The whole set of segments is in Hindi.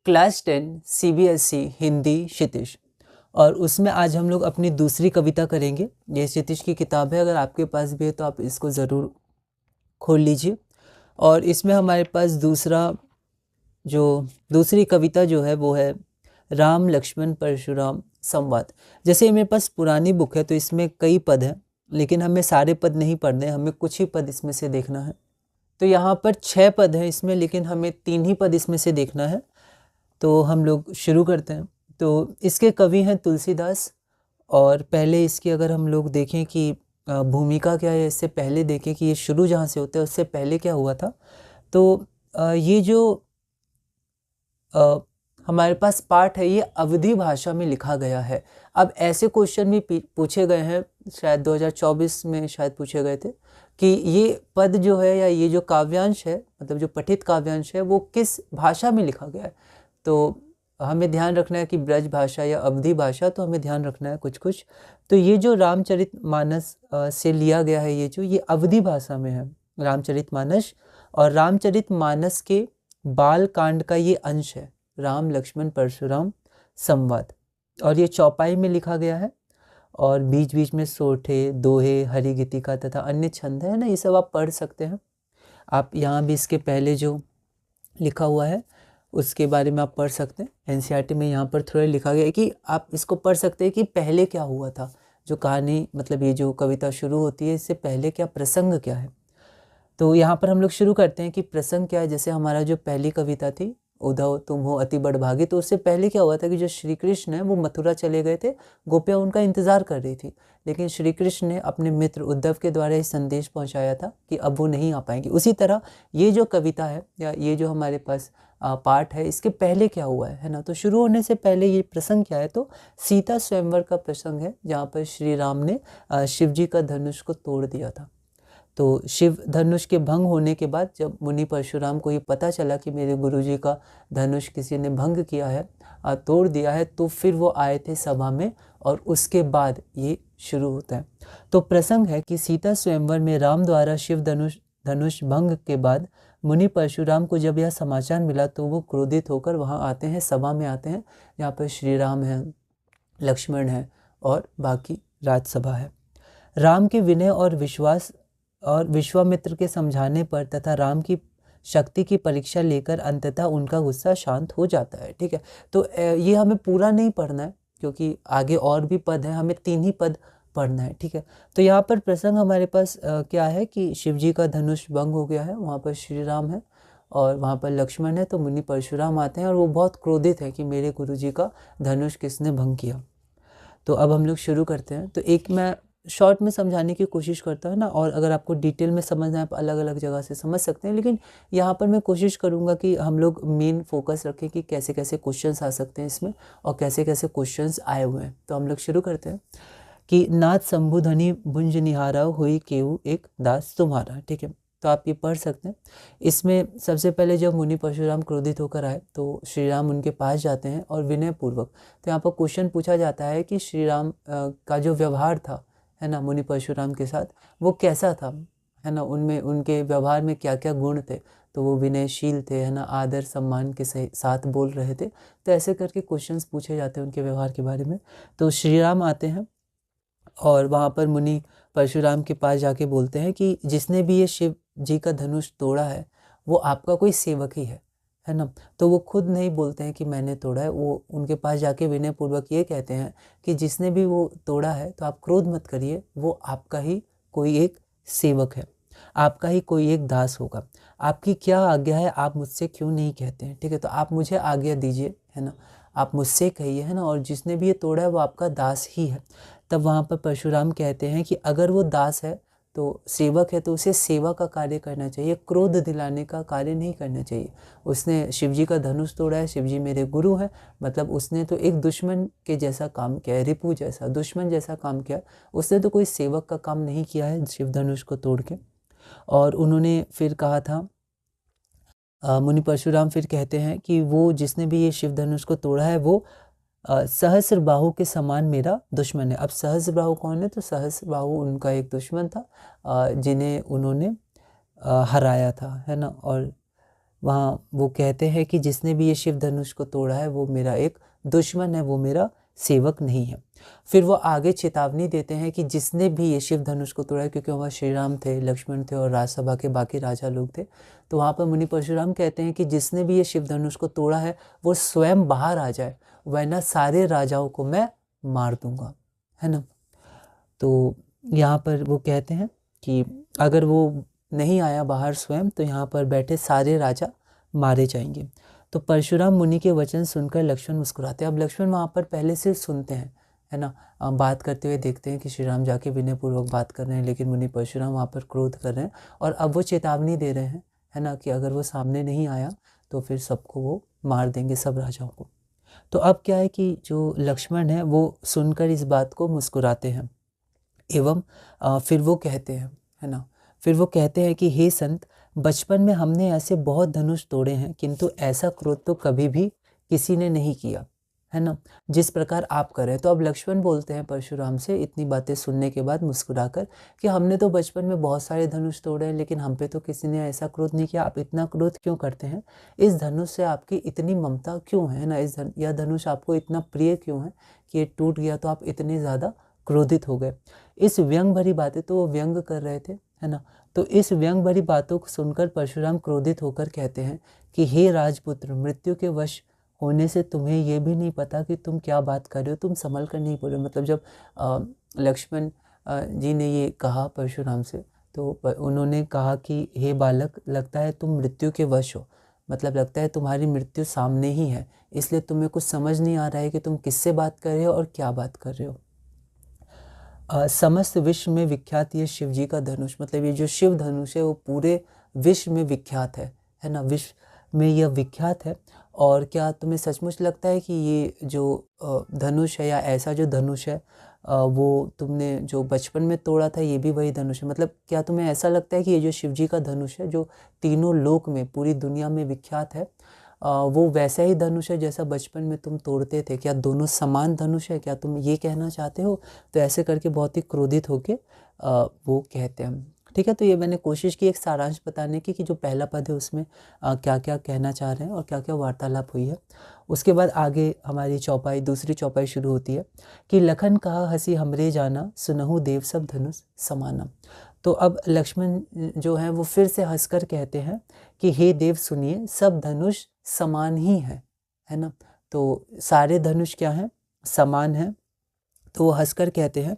क्लास 10 सीबीएसई हिंदी क्षितिज। और उसमें आज हम लोग अपनी दूसरी कविता करेंगे। ये क्षितिज की किताब है, अगर आपके पास भी है तो आप इसको ज़रूर खोल लीजिए। और इसमें हमारे पास दूसरी कविता जो है वो है राम लक्ष्मण परशुराम संवाद। जैसे मेरे पास पुरानी बुक है तो इसमें कई पद हैं, लेकिन हमें सारे पद नहीं पढ़ने, हमें कुछ ही पद इसमें से देखना है। तो यहाँ पर 6 पद हैं इसमें, लेकिन हमें 3 ही पद इसमें से देखना है। तो हम लोग शुरू करते हैं। तो इसके कवि हैं तुलसीदास। और पहले इसकी अगर हम लोग देखें कि भूमिका क्या है, इससे पहले देखें कि ये शुरू जहाँ से होता है उससे पहले क्या हुआ था। तो ये जो हमारे पास पाठ है ये अवधी भाषा में लिखा गया है। अब ऐसे क्वेश्चन भी पूछे गए हैं, शायद 2024 में शायद पूछे गए थे कि ये पद जो है या ये जो काव्यांश है, मतलब जो पठित काव्यांश है, वो किस भाषा में लिखा गया है। तो हमें ध्यान रखना है कि ब्रज भाषा या अवधी भाषा, तो हमें ध्यान रखना है कुछ कुछ। तो ये जो रामचरितमानस से लिया गया है, ये अवधी भाषा में है रामचरितमानस। और रामचरितमानस के बाल कांड का ये अंश है, राम लक्ष्मण परशुराम संवाद। और ये चौपाई में लिखा गया है। और बीच बीच में सोठे, दोहे, हरिगीतिका तथा अन्य छंद है ना, ये सब आप पढ़ सकते हैं। आप यहाँ भी इसके पहले जो लिखा हुआ है उसके बारे में आप पढ़ सकते हैं। एनसीईआरटी में यहाँ पर थोड़ा लिखा गया है कि आप इसको पढ़ सकते हैं कि पहले क्या हुआ था, जो कहानी, मतलब ये जो कविता शुरू होती है इससे पहले क्या प्रसंग क्या है। तो यहाँ पर हम लोग शुरू करते हैं कि प्रसंग क्या है। जैसे हमारा जो पहली कविता थी उद्धव तुम हो अति बड़भागी, तो उससे पहले क्या हुआ था कि जो श्री कृष्ण है वो मथुरा चले गए थे, गोपियाँ उनका इंतजार कर रही थी। लेकिन श्री कृष्ण ने अपने मित्र उद्धव के द्वारा इस संदेश पहुंचाया था कि अब वो नहीं आ पाएंगे। उसी तरह ये जो कविता है या ये जो हमारे पास पाठ है, इसके पहले क्या हुआ है ना। तो शुरू होने से पहले ये प्रसंग क्या है, तो सीता स्वयंवर का प्रसंग है, जहाँ पर श्री राम ने शिव जी का धनुष को तोड़ दिया था। तो शिव धनुष के भंग होने के बाद जब मुनि परशुराम को ये पता चला कि मेरे गुरुजी का धनुष किसी ने भंग किया है, तोड़ दिया है, तो फिर वो आए थे सभा में और उसके बाद ये शुरू होता है। तो प्रसंग है कि सीता स्वयंवर में राम द्वारा शिव धनुष भंग के बाद मुनि परशुराम को जब यह समाचार मिला तो वो क्रोधित होकर वहाँ आते हैं, सभा में आते हैं, जहाँ पर श्री राम हैं, लक्ष्मण है और बाकी राजसभा है। राम के विनय और विश्वास और विश्वामित्र के समझाने पर तथा राम की शक्ति की परीक्षा लेकर अंततः उनका गुस्सा शांत हो जाता है। ठीक है, तो ये हमें पूरा नहीं पढ़ना है क्योंकि आगे और भी पद है, हमें 3 ही पद पढ़ना है। ठीक है, तो यहाँ पर प्रसंग हमारे पास क्या है कि शिव जी का धनुष भंग हो गया है, वहाँ पर श्री राम है और वहाँ पर लक्ष्मण है। तो मुनि परशुराम आते हैं और वो बहुत क्रोधित है कि मेरे गुरु जी का धनुष किसने भंग किया। तो अब हम लोग शुरू करते हैं। तो एक मैं शॉर्ट में समझाने की कोशिश करता हूँ ना, और अगर आपको डिटेल में समझना है आप अलग अलग जगह से समझ सकते हैं, लेकिन यहाँ पर मैं कोशिश करूँगा कि हम लोग मेन फोकस रखें कि कैसे कैसे क्वेश्चंस आ सकते हैं इसमें और कैसे कैसे क्वेश्चंस आए हुए हैं। तो हम लोग शुरू करते हैं कि नाथ शंभुधनी भुंज निहारा हुई केहू एक दास तुम्हारा। ठीक है, तो आप ये पढ़ सकते हैं। इसमें सबसे पहले जब मुनि परशुराम क्रोधित होकर आए तो श्री राम उनके पास जाते हैं और विनय पूर्वक, तो यहाँ पर क्वेश्चन पूछा जाता है कि श्री राम का जो व्यवहार था है ना मुनि परशुराम के साथ, वो कैसा था, है ना, उनमें उनके व्यवहार में क्या क्या गुण थे। तो वो विनयशील थे, है ना, आदर सम्मान के साथ बोल रहे थे। तो ऐसे करके क्वेश्चंस पूछे जाते हैं उनके व्यवहार के बारे में। तो श्री राम आते हैं और वहाँ पर मुनि परशुराम के पास जाके बोलते हैं कि जिसने भी ये शिव जी का धनुष तोड़ा है वो आपका कोई सेवक ही है ना। तो वो खुद नहीं बोलते हैं कि मैंने तोड़ा है, वो उनके पास जाके विनय पूर्वक ये कहते हैं कि जिसने भी वो तोड़ा है तो आप क्रोध मत करिए, वो आपका ही कोई एक सेवक है, आपका ही कोई एक दास होगा। आपकी क्या आज्ञा है, आप मुझसे क्यों नहीं कहते हैं। ठीक है, तो आप मुझे आज्ञा दीजिए, है ना, आप मुझसे कहिए, है ना, और जिसने भी ये तोड़ा है वो आपका दास ही है। तब वहाँ पर परशुराम कहते हैं कि अगर वो दास है तो सेवक है तो उसे सेवा का कार्य करना चाहिए, क्रोध दिलाने का कार्य नहीं करना चाहिए। उसने शिवजी का धनुष तोड़ा है, शिवजी मेरे गुरु हैं, मतलब उसने तो एक दुश्मन के जैसा काम किया है, रिपु जैसा, दुश्मन जैसा काम किया। उसने तो कोई सेवक का काम नहीं किया है शिव धनुष को तोड़ के। और उन्होंने फिर कहा था, मुनि परशुराम फिर कहते हैं कि वो जिसने भी ये शिव धनुष को तोड़ा है वो सहस्र बाहु के समान मेरा दुश्मन है। अब सहस्र बाहु कौन है, तो सहस्र बाहु उनका एक दुश्मन था जिन्हें उन्होंने हराया था, है ना। और वहाँ वो कहते हैं कि जिसने भी ये शिव धनुष को तोड़ा है वो मेरा एक दुश्मन है, वो मेरा सेवक नहीं है। फिर वो आगे चेतावनी देते हैं कि जिसने भी ये शिव धनुष को तोड़ा है, क्योंकि वहाँ श्री राम थे, लक्ष्मण थे और राजसभा के बाकी राजा लोग थे, तो वहाँ पर मुनि परशुराम कहते हैं कि जिसने भी ये शिव धनुष को तोड़ा है वो स्वयं बाहर आ जाए, वरना सारे राजाओं को मैं मार दूंगा, है ना। तो यहाँ पर वो कहते हैं कि अगर वो नहीं आया बाहर स्वयं तो यहाँ पर बैठे सारे राजा मारे जाएंगे। तो परशुराम मुनि के वचन सुनकर लक्ष्मण मुस्कुराते हैं। अब लक्ष्मण वहाँ पर पहले से सुनते हैं, है ना, बात करते हुए देखते हैं कि श्री राम जाके विनयपूर्वक बात कर रहे हैं, लेकिन मुनि परशुराम वहाँ पर क्रोध कर रहे हैं और अब वो चेतावनी दे रहे हैं, है ना, कि अगर वो सामने नहीं आया तो फिर सबको वो मार देंगे, सब राजाओं को। तो अब क्या है कि जो लक्ष्मण है वो सुनकर इस बात को मुस्कुराते हैं एवं फिर वो कहते हैं, है ना, फिर वो कहते हैं कि हे संत, बचपन में हमने ऐसे बहुत धनुष तोड़े हैं, किंतु ऐसा क्रोध तो कभी भी किसी ने नहीं किया, है ना, जिस प्रकार आप कर रहे हैं। तो अब लक्ष्मण बोलते हैं परशुराम से इतनी बातें सुनने के बाद मुस्कुराकर कि हमने तो बचपन में बहुत सारे धनुष तोड़े हैं, लेकिन हम पे तो किसी ने ऐसा क्रोध नहीं किया। आप इतना क्रोध क्यों करते हैं? इस धनुष से आपकी इतनी ममता क्यों है ना, यह धनुष आपको इतना प्रिय क्यों है कि ये टूट गया तो आप इतने ज़्यादा क्रोधित हो गए। इस व्यंग भरी बातें, तो वो व्यंग कर रहे थे, है ना। तो इस व्यंग भरी बातों को सुनकर परशुराम क्रोधित होकर कहते हैं कि हे राजपुत्र, मृत्यु के वश होने से तुम्हें ये भी नहीं पता कि तुम क्या बात कर रहे हो, तुम संभल कर नहीं बोलो। मतलब जब लक्ष्मण जी ने ये कहा परशुराम से, तो उन्होंने कहा कि हे बालक, लगता है तुम मृत्यु के वश हो, मतलब लगता है तुम्हारी मृत्यु सामने ही है, इसलिए तुम्हें कुछ समझ नहीं आ रहा है कि तुम किससे बात कर रहे हो और क्या बात कर रहे हो। समस्त विश्व में विख्यात ये शिव जी का धनुष, मतलब ये जो शिव धनुष है वो पूरे विश्व में विख्यात है ना, विश्व में यह विख्यात है। और क्या तुम्हें सचमुच लगता है कि ये जो धनुष है या ऐसा जो धनुष है वो तुमने जो बचपन में तोड़ा था ये भी वही धनुष है? मतलब क्या तुम्हें ऐसा लगता है कि ये जो शिव जी का धनुष है जो तीनों लोक में, पूरी दुनिया में विख्यात है, वो वैसा ही धनुष है जैसा बचपन में तुम तोड़ते थे? क्या दोनों समान धनुष है? क्या तुम ये कहना चाहते हो? तो ऐसे करके बहुत ही क्रोधित होके वो कहते हैं। ठीक है, तो ये मैंने कोशिश की एक सारांश बताने की कि जो पहला पद है उसमें क्या क्या कहना चाह रहे हैं और क्या क्या वार्तालाप हुई है। उसके बाद आगे हमारी चौपाई, दूसरी चौपाई शुरू होती है कि लखन कहा हंसी हमरे जाना, सुनहु देव सब धनुष समाना। तो अब लक्ष्मण जो हैं वो फिर से हंसकर कहते हैं कि हे देव सुनिए, सब धनुष समान ही है ना। तो सारे धनुष क्या हैं? समान हैं। तो वो हंसकर कहते हैं,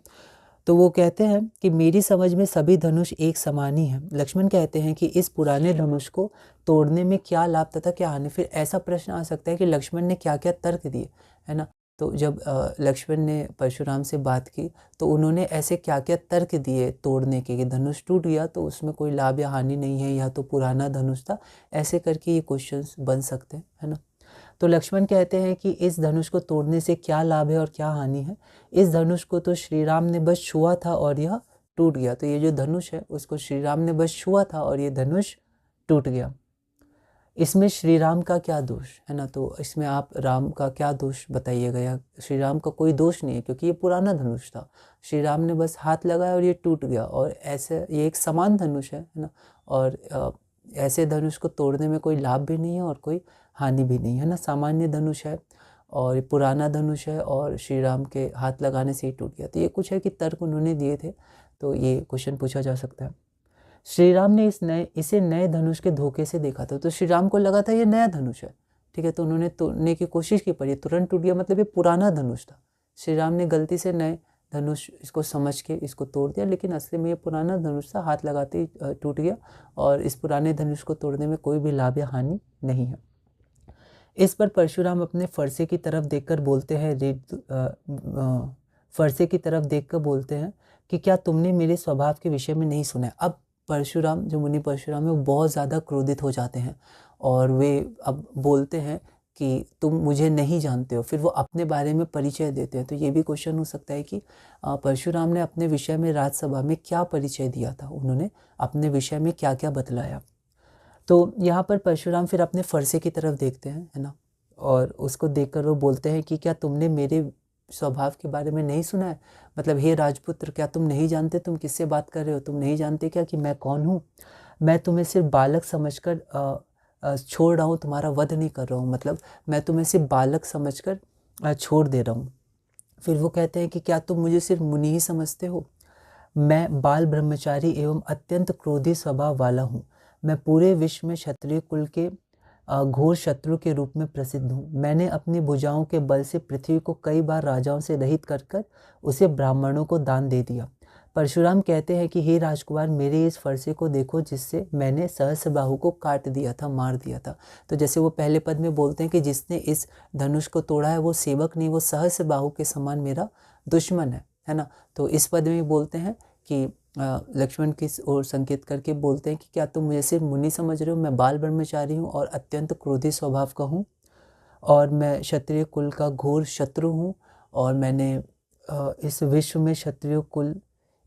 तो वो कहते हैं कि मेरी समझ में सभी धनुष एक समान ही हैं। लक्ष्मण कहते हैं कि इस पुराने धनुष को तोड़ने में क्या लाभ तथा क्या हानि? फिर ऐसा प्रश्न आ सकता है कि लक्ष्मण ने क्या क्या तर्क दिए, है ना। तो जब लक्ष्मण ने परशुराम से बात की तो उन्होंने ऐसे क्या क्या तर्क दिए तोड़ने के, कि धनुष टूट गया तो उसमें कोई लाभ या हानि नहीं है, या तो पुराना धनुष था, ऐसे करके ये क्वेश्चंस बन सकते हैं, है ना। तो लक्ष्मण कहते हैं कि इस धनुष को तोड़ने से क्या लाभ है और क्या हानि है? इस धनुष को तो श्री राम ने बस छुआ था और यह टूट गया। तो ये जो धनुष है उसको श्री राम ने बस छुआ था और ये धनुष टूट गया। इसमें श्री राम का क्या दोष है ना? तो इसमें आप राम का क्या दोष बताइएगा? या श्री राम का कोई दोष नहीं है, क्योंकि ये पुराना धनुष था, श्री राम ने बस हाथ लगाया और ये टूट गया। और ऐसे ये एक समान धनुष है ना, और ऐसे धनुष को तोड़ने में कोई लाभ भी नहीं है और कोई हानि भी नहीं है ना। सामान्य धनुष है और ये पुराना धनुष है और श्री राम के हाथ लगाने से ही टूट गया। तो ये कुछ है कि तर्क उन्होंने दिए थे, तो ये क्वेश्चन पूछा जा सकता है। श्री राम ने इसे नए धनुष के धोखे से देखा था। तो श्री राम को लगा था ये नया धनुष है, ठीक है, तो उन्होंने तोड़ने की कोशिश की, पर ये तुरंत टूट गया, मतलब ये पुराना धनुष था। श्री राम ने गलती से नए धनुष इसको समझ के इसको तोड़ दिया, लेकिन असली में ये पुराना धनुष था, हाथ लगाते ही टूट गया। और इस पुराने धनुष को तोड़ने में कोई भी लाभ या हानि नहीं है। इस पर परशुराम अपने फरसे की तरफ देखकर बोलते हैं, फरसे की तरफ देखकर बोलते हैं कि क्या तुमने मेरे स्वभाव के विषय में नहीं सुना है? अब परशुराम, जो मुनि परशुराम है, वो बहुत ज़्यादा क्रोधित हो जाते हैं और वे अब बोलते हैं कि तुम मुझे नहीं जानते हो। फिर वो अपने बारे में परिचय देते हैं। तो ये भी क्वेश्चन हो सकता है कि परशुराम ने अपने विषय में राजसभा में क्या परिचय दिया था, उन्होंने अपने विषय में क्या क्या बतलाया। तो यहाँ पर परशुराम फिर अपने फरसे की तरफ देखते हैं, है ना, और उसको देखकर वो बोलते हैं कि क्या तुमने मेरे स्वभाव के बारे में नहीं सुना है? मतलब हे राजपुत्र, क्या तुम नहीं जानते तुम किससे बात कर रहे हो? तुम नहीं जानते क्या कि मैं कौन हूँ? मैं तुम्हें सिर्फ बालक समझकर छोड़ रहा हूँ, तुम्हारा वध नहीं कर रहा हूँ, मतलब मैं तुम्हें सिर्फ बालक समझकर छोड़ दे रहा हूँ। फिर वो कहते हैं कि क्या तुम मुझे सिर्फ मुनि ही समझते हो? मैं बाल ब्रह्मचारी एवं अत्यंत क्रोधी स्वभाव वाला हूँ। मैं पूरे विश्व में क्षत्रिय कुल के घोर शत्रु के रूप में प्रसिद्ध हूँ। मैंने अपनी भुजाओं के बल से पृथ्वी को कई बार राजाओं से रहित कर कर उसे ब्राह्मणों को दान दे दिया। परशुराम कहते हैं कि हे राजकुमार, मेरे इस फरसे को देखो जिससे मैंने सहस्रबाहु को काट दिया था, मार दिया था। तो जैसे वो पहले पद में बोलते हैं कि जिसने इस धनुष को तोड़ा है वो सेवक नहीं, वो सहस्रबाहु के समान मेरा दुश्मन है ना। तो इस पद में बोलते हैं कि लक्ष्मण की ओर संकेत करके बोलते हैं कि क्या तुम मुझे सिर्फ मुनि समझ रहे हो? मैं बाल ब्रह्मचारी हूँ और अत्यंत क्रोधी स्वभाव का हूँ, और मैं क्षत्रिय कुल का घोर शत्रु हूँ, और मैंने इस विश्व में क्षत्रिय कुल,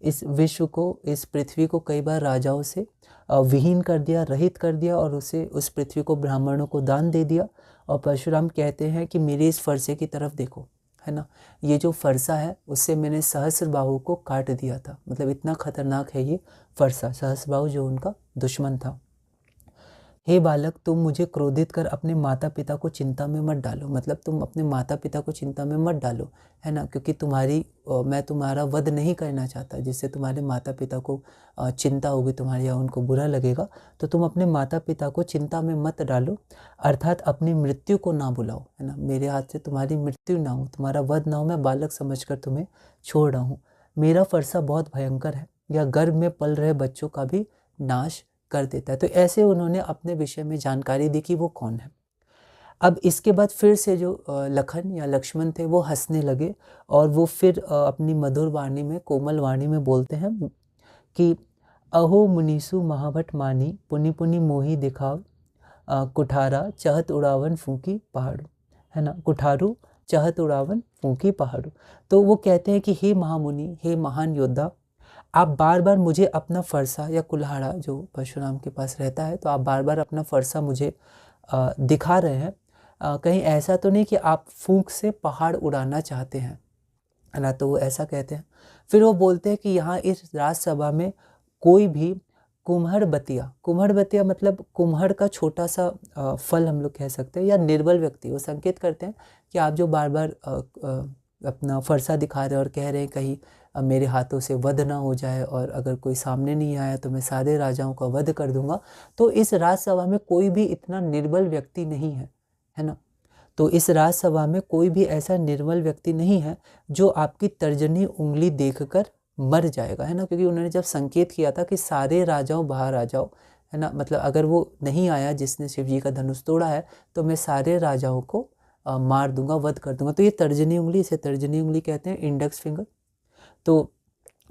इस विश्व को, इस पृथ्वी को कई बार राजाओं से विहीन कर दिया, रहित कर दिया, और उस पृथ्वी को ब्राह्मणों को दान दे दिया। और परशुराम कहते हैं कि मेरे इस फरसे की तरफ देखो, है ना, ये जो फरसा है उससे मैंने सहस्रबाहु को काट दिया था। मतलब इतना खतरनाक है ये फरसा, सहस्रबाहु जो उनका दुश्मन था। हे बालक, तुम मुझे क्रोधित कर अपने माता पिता को चिंता में मत डालो। मतलब तुम अपने माता पिता को चिंता में मत डालो, है ना, क्योंकि मैं तुम्हारा वध नहीं करना चाहता, जिससे तुम्हारे माता पिता को चिंता होगी तुम्हारी, या उनको बुरा लगेगा। तो तुम अपने माता पिता को चिंता में मत डालो, अर्थात अपनी मृत्यु को ना बुलाओ, है ना। मेरे हाथ से तुम्हारी मृत्यु ना हो, तुम्हारा वध ना हो, मैं बालक समझकर तुम्हें छोड़ रहा हूँ। मेरा फरसा बहुत भयंकर है, यह गर्भ में पल रहे बच्चों का भी नाश कर देता है। तो ऐसे उन्होंने अपने विषय में जानकारी दी कि वो कौन है। अब इसके बाद फिर से जो लखन या लक्ष्मण थे वो हंसने लगे, और वो फिर अपनी मधुर वाणी में, कोमल वाणी में बोलते हैं कि अहो मुनीसु महाभट मानी, पुनि पुनि मोही दिखाव कुठारा चहत उड़ावन फूकी पहाड़ू, है ना, कुठारू चहत उड़ावन फूकी पहाड़ू। तो वो कहते हैं कि हे महामुनि, हे महान योद्धा, आप बार बार मुझे अपना फरसा या कुल्हाड़ा जो परशुराम के पास रहता है, तो आप बार बार अपना फरसा मुझे दिखा रहे हैं। कहीं ऐसा तो नहीं कि आप फूंक से पहाड़ उड़ाना चाहते हैं, है ना। तो वो ऐसा कहते हैं। फिर वो बोलते हैं कि यहाँ इस राजसभा में कोई भी कुम्हड़ बतिया मतलब कुम्हड़ का छोटा सा फल हम लोग कह सकते हैं, या निर्बल व्यक्ति। वो संकेत करते हैं कि आप जो बार बार अपना फरसा दिखा रहे हैं और कह रहे हैं कहीं मेरे हाथों से वध ना हो जाए, और अगर कोई सामने नहीं आया तो मैं सारे राजाओं का वध कर दूंगा। तो इस राजसभा में कोई भी इतना निर्बल व्यक्ति नहीं है ना। तो इस राजसभा में कोई भी ऐसा निर्बल व्यक्ति नहीं है जो आपकी तर्जनी उंगली देखकर मर जाएगा, है ना। क्योंकि उन्होंने जब संकेत किया था कि सारे राजाओं बाहर आ जाओ, है ना, मतलब अगर वो नहीं आया जिसने शिव जी का धनुष तोड़ा है, तो मैं सारे राजाओं को मार दूंगा, वध कर दूंगा। तो ये तर्जनी उंगली, इसे तर्जनी उंगली कहते हैं, इंडेक्स फिंगर। तो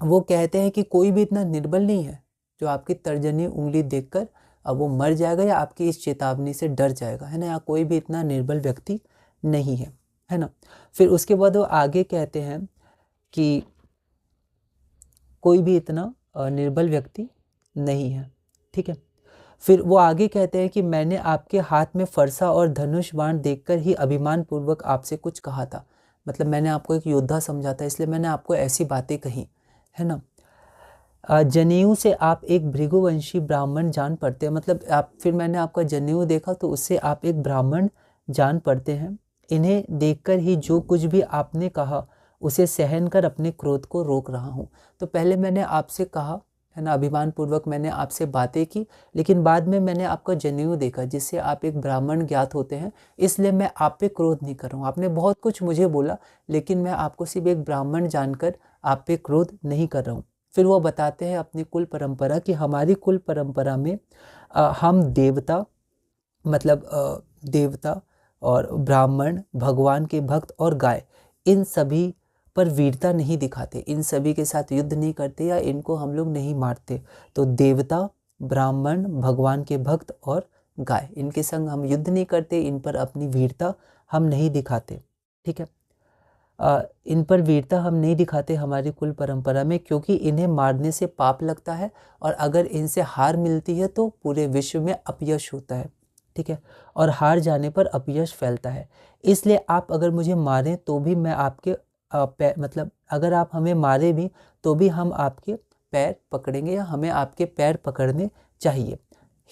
वो कहते हैं कि कोई भी इतना निर्बल नहीं है जो आपकी तर्जनी उंगली देखकर अब वो मर जाएगा या आपकी इस चेतावनी से डर जाएगा, है ना। यहाँ कोई भी इतना निर्बल व्यक्ति नहीं है ना। फिर उसके बाद वो आगे कहते हैं कि कोई भी इतना निर्बल व्यक्ति नहीं है, ठीक है। फिर वो आगे कहते हैं कि मैंने आपके हाथ में फरसा और धनुष बाण देखकर ही अभिमान पूर्वक आपसे कुछ कहा था। मतलब मैंने आपको एक योद्धा समझा था, इसलिए मैंने आपको ऐसी बातें कही, है ना। जनेऊ से आप एक भृगुवंशी ब्राह्मण जान पड़ते हैं। मतलब फिर मैंने आपका जनेऊ देखा तो उससे आप एक ब्राह्मण जान पड़ते हैं। इन्हें देखकर ही जो कुछ भी आपने कहा उसे सहन कर अपने क्रोध को रोक रहा हूँ। तो पहले मैंने आपसे कहा, है ना, अभिमान पूर्वक मैंने आपसे बातें की, लेकिन बाद में मैंने आपका जनेऊ देखा जिससे आप एक ब्राह्मण ज्ञात होते हैं, इसलिए मैं आप पे क्रोध नहीं कर रहा हूँ। आपने बहुत कुछ मुझे बोला, लेकिन मैं आपको सिर्फ एक ब्राह्मण जानकर आप पे क्रोध नहीं कर रहा हूँ। फिर वो बताते हैं अपनी कुल परंपरा कि हमारी कुल परंपरा में हम देवता, मतलब देवता और ब्राह्मण, भगवान के भक्त और गाय, इन सभी पर वीरता नहीं दिखाते, इन सभी के साथ युद्ध नहीं करते या इनको हम लोग नहीं मारते। तो देवता, ब्राह्मण, भगवान के भक्त और गाय, इनके संग हम युद्ध नहीं करते, इन पर अपनी वीरता हम नहीं दिखाते, ठीक है। इन पर वीरता हम नहीं दिखाते हमारी कुल परंपरा में, क्योंकि इन्हें मारने से पाप लगता है, और अगर इनसे हार मिलती है तो पूरे विश्व में अपयश होता है, ठीक है, और हार जाने पर अपयश फैलता है। इसलिए आप अगर मुझे मारें तो भी मैं आपके मतलब अगर आप हमें मारे भी तो भी हम आपके पैर पकड़ेंगे, या हमें आपके पैर पकड़ने चाहिए।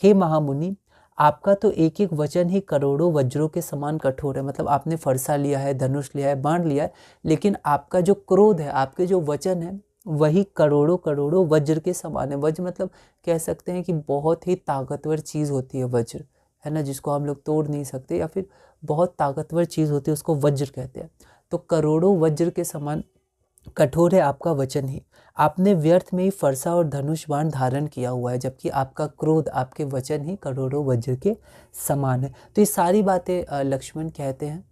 हे महामुनि, आपका तो एक एक वचन ही करोड़ों वज्रों के समान कठोर है। मतलब आपने फरसा लिया है, धनुष लिया है, बाण लिया है, लेकिन आपका जो क्रोध है, आपके जो वचन है, वही करोड़ों करोड़ों वज्र के समान है। वज्र मतलब कह सकते हैं कि बहुत ही ताकतवर चीज़ होती है वज्र, है ना, जिसको हम लोग तोड़ नहीं सकते, या फिर बहुत ताकतवर चीज़ होती है उसको वज्र कहते हैं। तो करोड़ों वज्र के समान कठोर है आपका वचन ही। आपने व्यर्थ में ही फरसा और धनुष बाण धारण किया हुआ है, जबकि आपका क्रोध, आपके वचन ही करोड़ों वज्र के समान है। तो ये सारी बातें लक्ष्मण कहते हैं।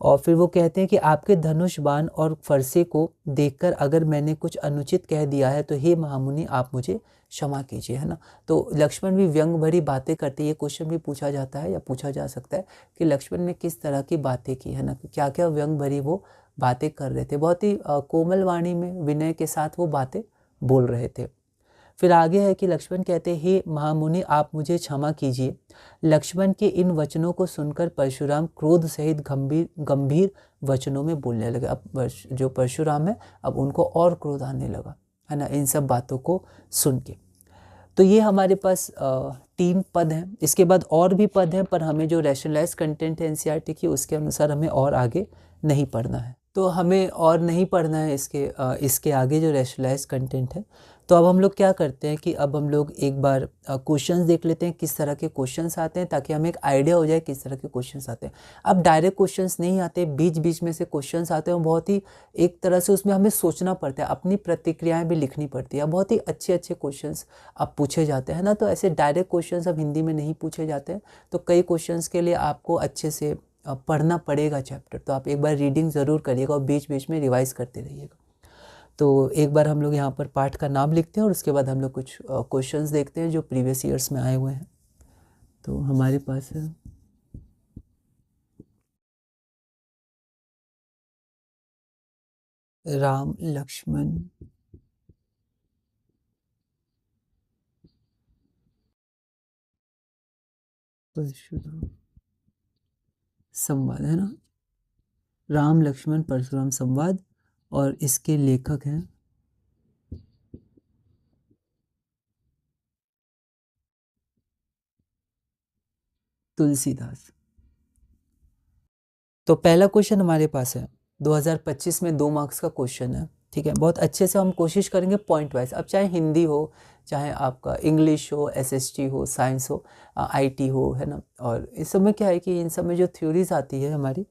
और फिर वो कहते हैं कि आपके धनुष बाण और फरसे को देखकर अगर मैंने कुछ अनुचित कह दिया है तो हे महामुनि आप मुझे क्षमा कीजिए, है ना। तो लक्ष्मण भी व्यंग भरी बातें करते हैं। ये क्वेश्चन भी पूछा जाता है या पूछा जा सकता है कि लक्ष्मण ने किस तरह की बातें की, है ना, क्या क्या व्यंग भरी वो बातें कर रहे थे। बहुत ही कोमल वाणी में विनय के साथ वो बातें बोल रहे थे। फिर आगे है कि लक्ष्मण कहते हैं हे महामुनि आप मुझे क्षमा कीजिए। लक्ष्मण के इन वचनों को सुनकर परशुराम क्रोध सहित गंभीर गंभीर वचनों में बोलने लगे। अब जो परशुराम है अब उनको और क्रोध आने लगा, है ना, इन सब बातों को सुन के। तो ये हमारे पास 3 पद हैं। इसके बाद और भी पद हैं, पर हमें जो रैशनलाइज कंटेंट है एनसीईआरटी की उसके अनुसार हमें और आगे नहीं पढ़ना है, तो हमें और नहीं पढ़ना है इसके आगे जो रैशनलाइज कंटेंट है। तो अब हम लोग क्या करते हैं कि अब हम लोग एक बार क्वेश्चंस देख लेते हैं, किस तरह के क्वेश्चंस आते हैं, ताकि हमें एक आइडिया हो जाए किस तरह के क्वेश्चंस आते हैं। अब डायरेक्ट क्वेश्चंस नहीं आते, बीच बीच में से क्वेश्चंस आते हैं, बहुत ही एक तरह से उसमें हमें सोचना पड़ता है, अपनी प्रतिक्रियाएं भी लिखनी पड़ती है। बहुत ही अच्छे अच्छे क्वेश्चंस अब पूछे जाते हैं ना, तो ऐसे डायरेक्ट क्वेश्चंस अब हिंदी में नहीं पूछे जाते हैं। तो कई क्वेश्चंस के लिए आपको अच्छे से पढ़ना पड़ेगा चैप्टर, तो आप एक बार रीडिंग ज़रूर करिएगा और बीच बीच में रिवाइज करते रहिएगा। तो एक बार हम लोग यहाँ पर पाठ का नाम लिखते हैं और उसके बाद हम लोग कुछ क्वेश्चंस देखते हैं जो प्रीवियस ईयर्स में आए हुए हैं। तो हमारे पास है राम लक्ष्मण परशुराम संवाद, है ना, राम लक्ष्मण परशुराम संवाद, और इसके लेखक हैं तुलसीदास। तो पहला क्वेश्चन हमारे पास है 2025 में 2 मार्क्स का क्वेश्चन है, ठीक है। बहुत अच्छे से हम कोशिश करेंगे पॉइंट वाइज। अब चाहे हिंदी हो, चाहे आपका इंग्लिश हो, एसएसटी हो, साइंस हो, आईटी हो, है ना, और इस सब में क्या है कि इन सब में जो थ्योरीज आती है हमारी,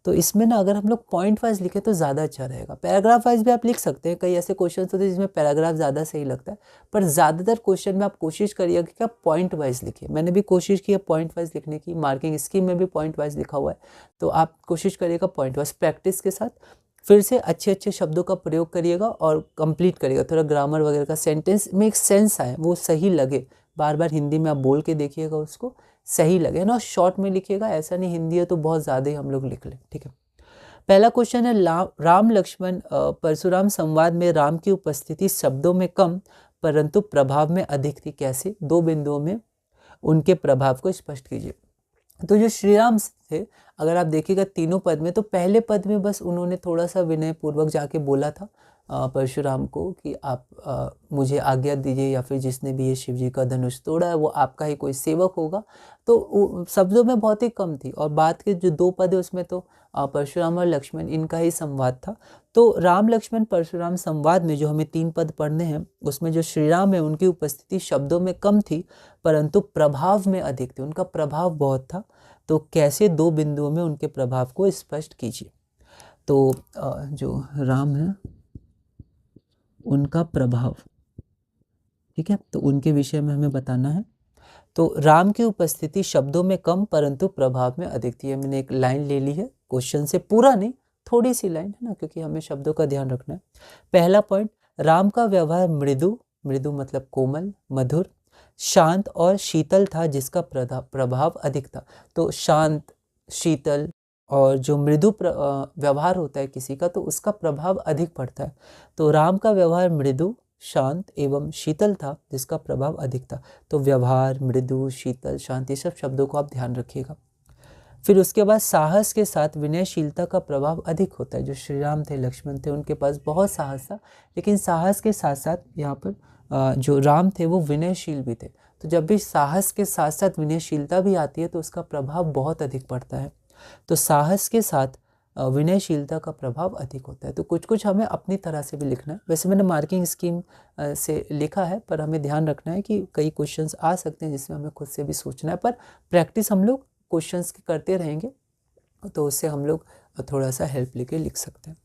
तो इसमें ना अगर हम लोग पॉइंट वाइज लिखें तो ज़्यादा अच्छा रहेगा। पैराग्राफ वाइज भी आप लिख सकते हैं, कई ऐसे क्वेश्चन होते हैं जिसमें पैराग्राफ ज़्यादा सही लगता है, पर ज़्यादातर क्वेश्चन में आप कोशिश करिएगा कि आप पॉइंट वाइज लिखिए। मैंने भी कोशिश की है पॉइंट वाइज लिखने की, मार्किंग स्कीम में भी पॉइंट वाइज लिखा हुआ है, तो आप कोशिश करिएगा पॉइंट वाइज प्रैक्टिस के साथ फिर से अच्छे अच्छे शब्दों का प्रयोग करिएगा और कंप्लीट करिएगा। थोड़ा ग्रामर वगैरह का, सेंटेंस में एक सेंस आए, वो सही लगे, बार बार हिंदी में आप बोल के देखिएगा, उसको सही लगे ना। शॉर्ट में लिखिएगा, ऐसा नहीं हिंदी है तो बहुत ज़्यादा ही हम लोग लिख लें, ठीक है। पहला क्वेश्चन है राम लक्ष्मण परशुराम संवाद में राम की उपस्थिति शब्दों में कम परंतु प्रभाव में अधिक थी, कैसे? 2 बिंदुओं में उनके प्रभाव को स्पष्ट कीजिए। तो जो श्री राम थे, अगर आप देखिएगा तीनों पद में, तो पहले पद में बस उन्होंने थोड़ा सा विनय पूर्वक जाके बोला था परशुराम को कि आप मुझे आज्ञा दीजिए, या फिर जिसने भी ये शिव जी का धनुष तोड़ा है वो आपका ही कोई सेवक होगा। तो शब्दों में बहुत ही कम थी, और बाद के जो 2 पद है उसमें तो परशुराम और लक्ष्मण इनका ही संवाद था। तो राम लक्ष्मण परशुराम संवाद में जो हमें 3 पद पढ़ने हैं, उसमें जो श्री राम है उनकी उपस्थिति शब्दों में कम थी परंतु प्रभाव में अधिक थी, उनका प्रभाव बहुत था। तो कैसे? 2 बिंदुओं में उनके प्रभाव को स्पष्ट कीजिए। तो जो राम है उनका प्रभाव, ठीक है, तो उनके विषय में हमें बताना है। तो राम की उपस्थिति शब्दों में कम परंतु प्रभाव में अधिक थी। मैंने एक लाइन ले ली है क्वेश्चन से, पूरा नहीं, थोड़ी सी लाइन है ना, क्योंकि हमें शब्दों का ध्यान रखना है। पहला पॉइंट, राम का व्यवहार मृदु, मृदु मतलब कोमल, मधुर, शांत और शीतल था जिसका प्रभाव अधिक था। तो शांत, शीतल और जो मृदु व्यवहार होता है किसी का, तो उसका प्रभाव अधिक पड़ता है। तो राम का व्यवहार मृदु, शांत एवं शीतल था जिसका प्रभाव अधिक था। तो व्यवहार, मृदु, शीतल, शांत, ये सब शब्दों को आप ध्यान रखिएगा। फिर उसके बाद साहस के साथ विनयशीलता का प्रभाव अधिक होता है। जो श्री राम थे, लक्ष्मण थे, उनके पास बहुत साहस था, लेकिन साहस के साथ साथ यहाँ पर जो राम थे वो विनयशील भी थे। तो जब भी साहस के साथ साथ विनयशीलता भी आती है तो उसका प्रभाव बहुत अधिक पड़ता है। तो साहस के साथ विनयशीलता का प्रभाव अधिक होता है। तो कुछ कुछ हमें अपनी तरह से भी लिखना है। वैसे मैंने मार्किंग स्कीम से लिखा है, पर हमें ध्यान रखना है कि कई क्वेश्चंस आ सकते हैं जिसमें हमें खुद से भी सोचना है, पर प्रैक्टिस हम लोग क्वेश्चंस की करते रहेंगे तो उससे हम लोग थोड़ा सा हेल्प लेके लिख सकते हैं।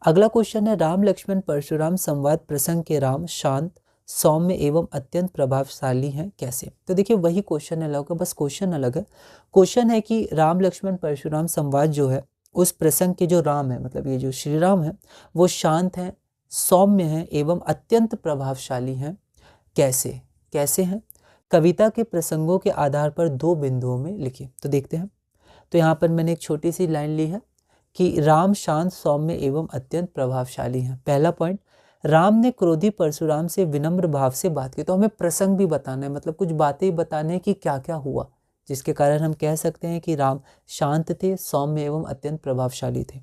अगला क्वेश्चन है, राम लक्ष्मण परशुराम संवाद प्रसंग के राम शांत, सौम्य एवं अत्यंत प्रभावशाली हैं कैसे? तो देखिए वही क्वेश्चन अलग है, बस क्वेश्चन अलग है। क्वेश्चन है कि राम लक्ष्मण परशुराम संवाद जो है उस प्रसंग के जो राम है, मतलब ये जो श्री राम है, वो शांत हैं, सौम्य हैं एवं अत्यंत प्रभावशाली हैं कैसे? कैसे हैं? कविता के प्रसंगों के आधार पर 2 बिंदुओं में लिखिए। तो देखते हैं। तो यहाँ पर मैंने एक छोटी सी लाइन ली है कि राम शांत, सौम्य एवं अत्यंत प्रभावशाली हैं। पहला पॉइंट, राम ने क्रोधी परशुराम से विनम्र भाव से बात की। तो हमें प्रसंग भी बताना है, मतलब कुछ बातें ही बताने कि क्या क्या हुआ, जिसके कारण हम कह सकते हैं कि राम शांत थे, सौम्य एवं अत्यंत प्रभावशाली थे।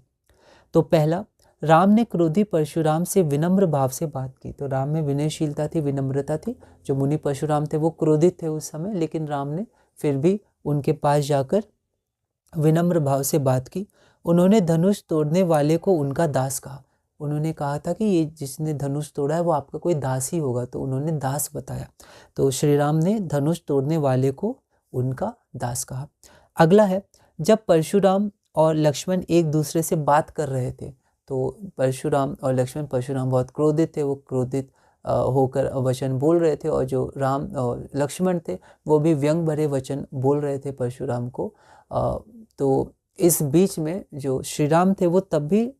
तो पहला, राम ने क्रोधी परशुराम से विनम्र भाव से बात की। तो राम में विनयशीलता थी, विनम्रता थी। जो मुनि परशुराम थे वो क्रोधित थे उस समय, लेकिन राम ने फिर भी उनके पास जाकर विनम्र भाव से बात की। उन्होंने धनुष तोड़ने वाले को उनका दास कहा। उन्होंने कहा था कि ये जिसने धनुष तोड़ा है वो आपका कोई दास ही होगा, तो उन्होंने दास बताया। तो श्री राम ने धनुष तोड़ने वाले को उनका दास कहा। अगला है, जब परशुराम और लक्ष्मण एक दूसरे से बात कर रहे थे, तो परशुराम और लक्ष्मण, परशुराम बहुत क्रोधित थे, वो क्रोधित होकर वचन बोल रहे थे, और जो राम और लक्ष्मण थे वो भी व्यंग भरे वचन बोल रहे थे परशुराम को। तो इस बीच में जो श्री राम थे वो तब भी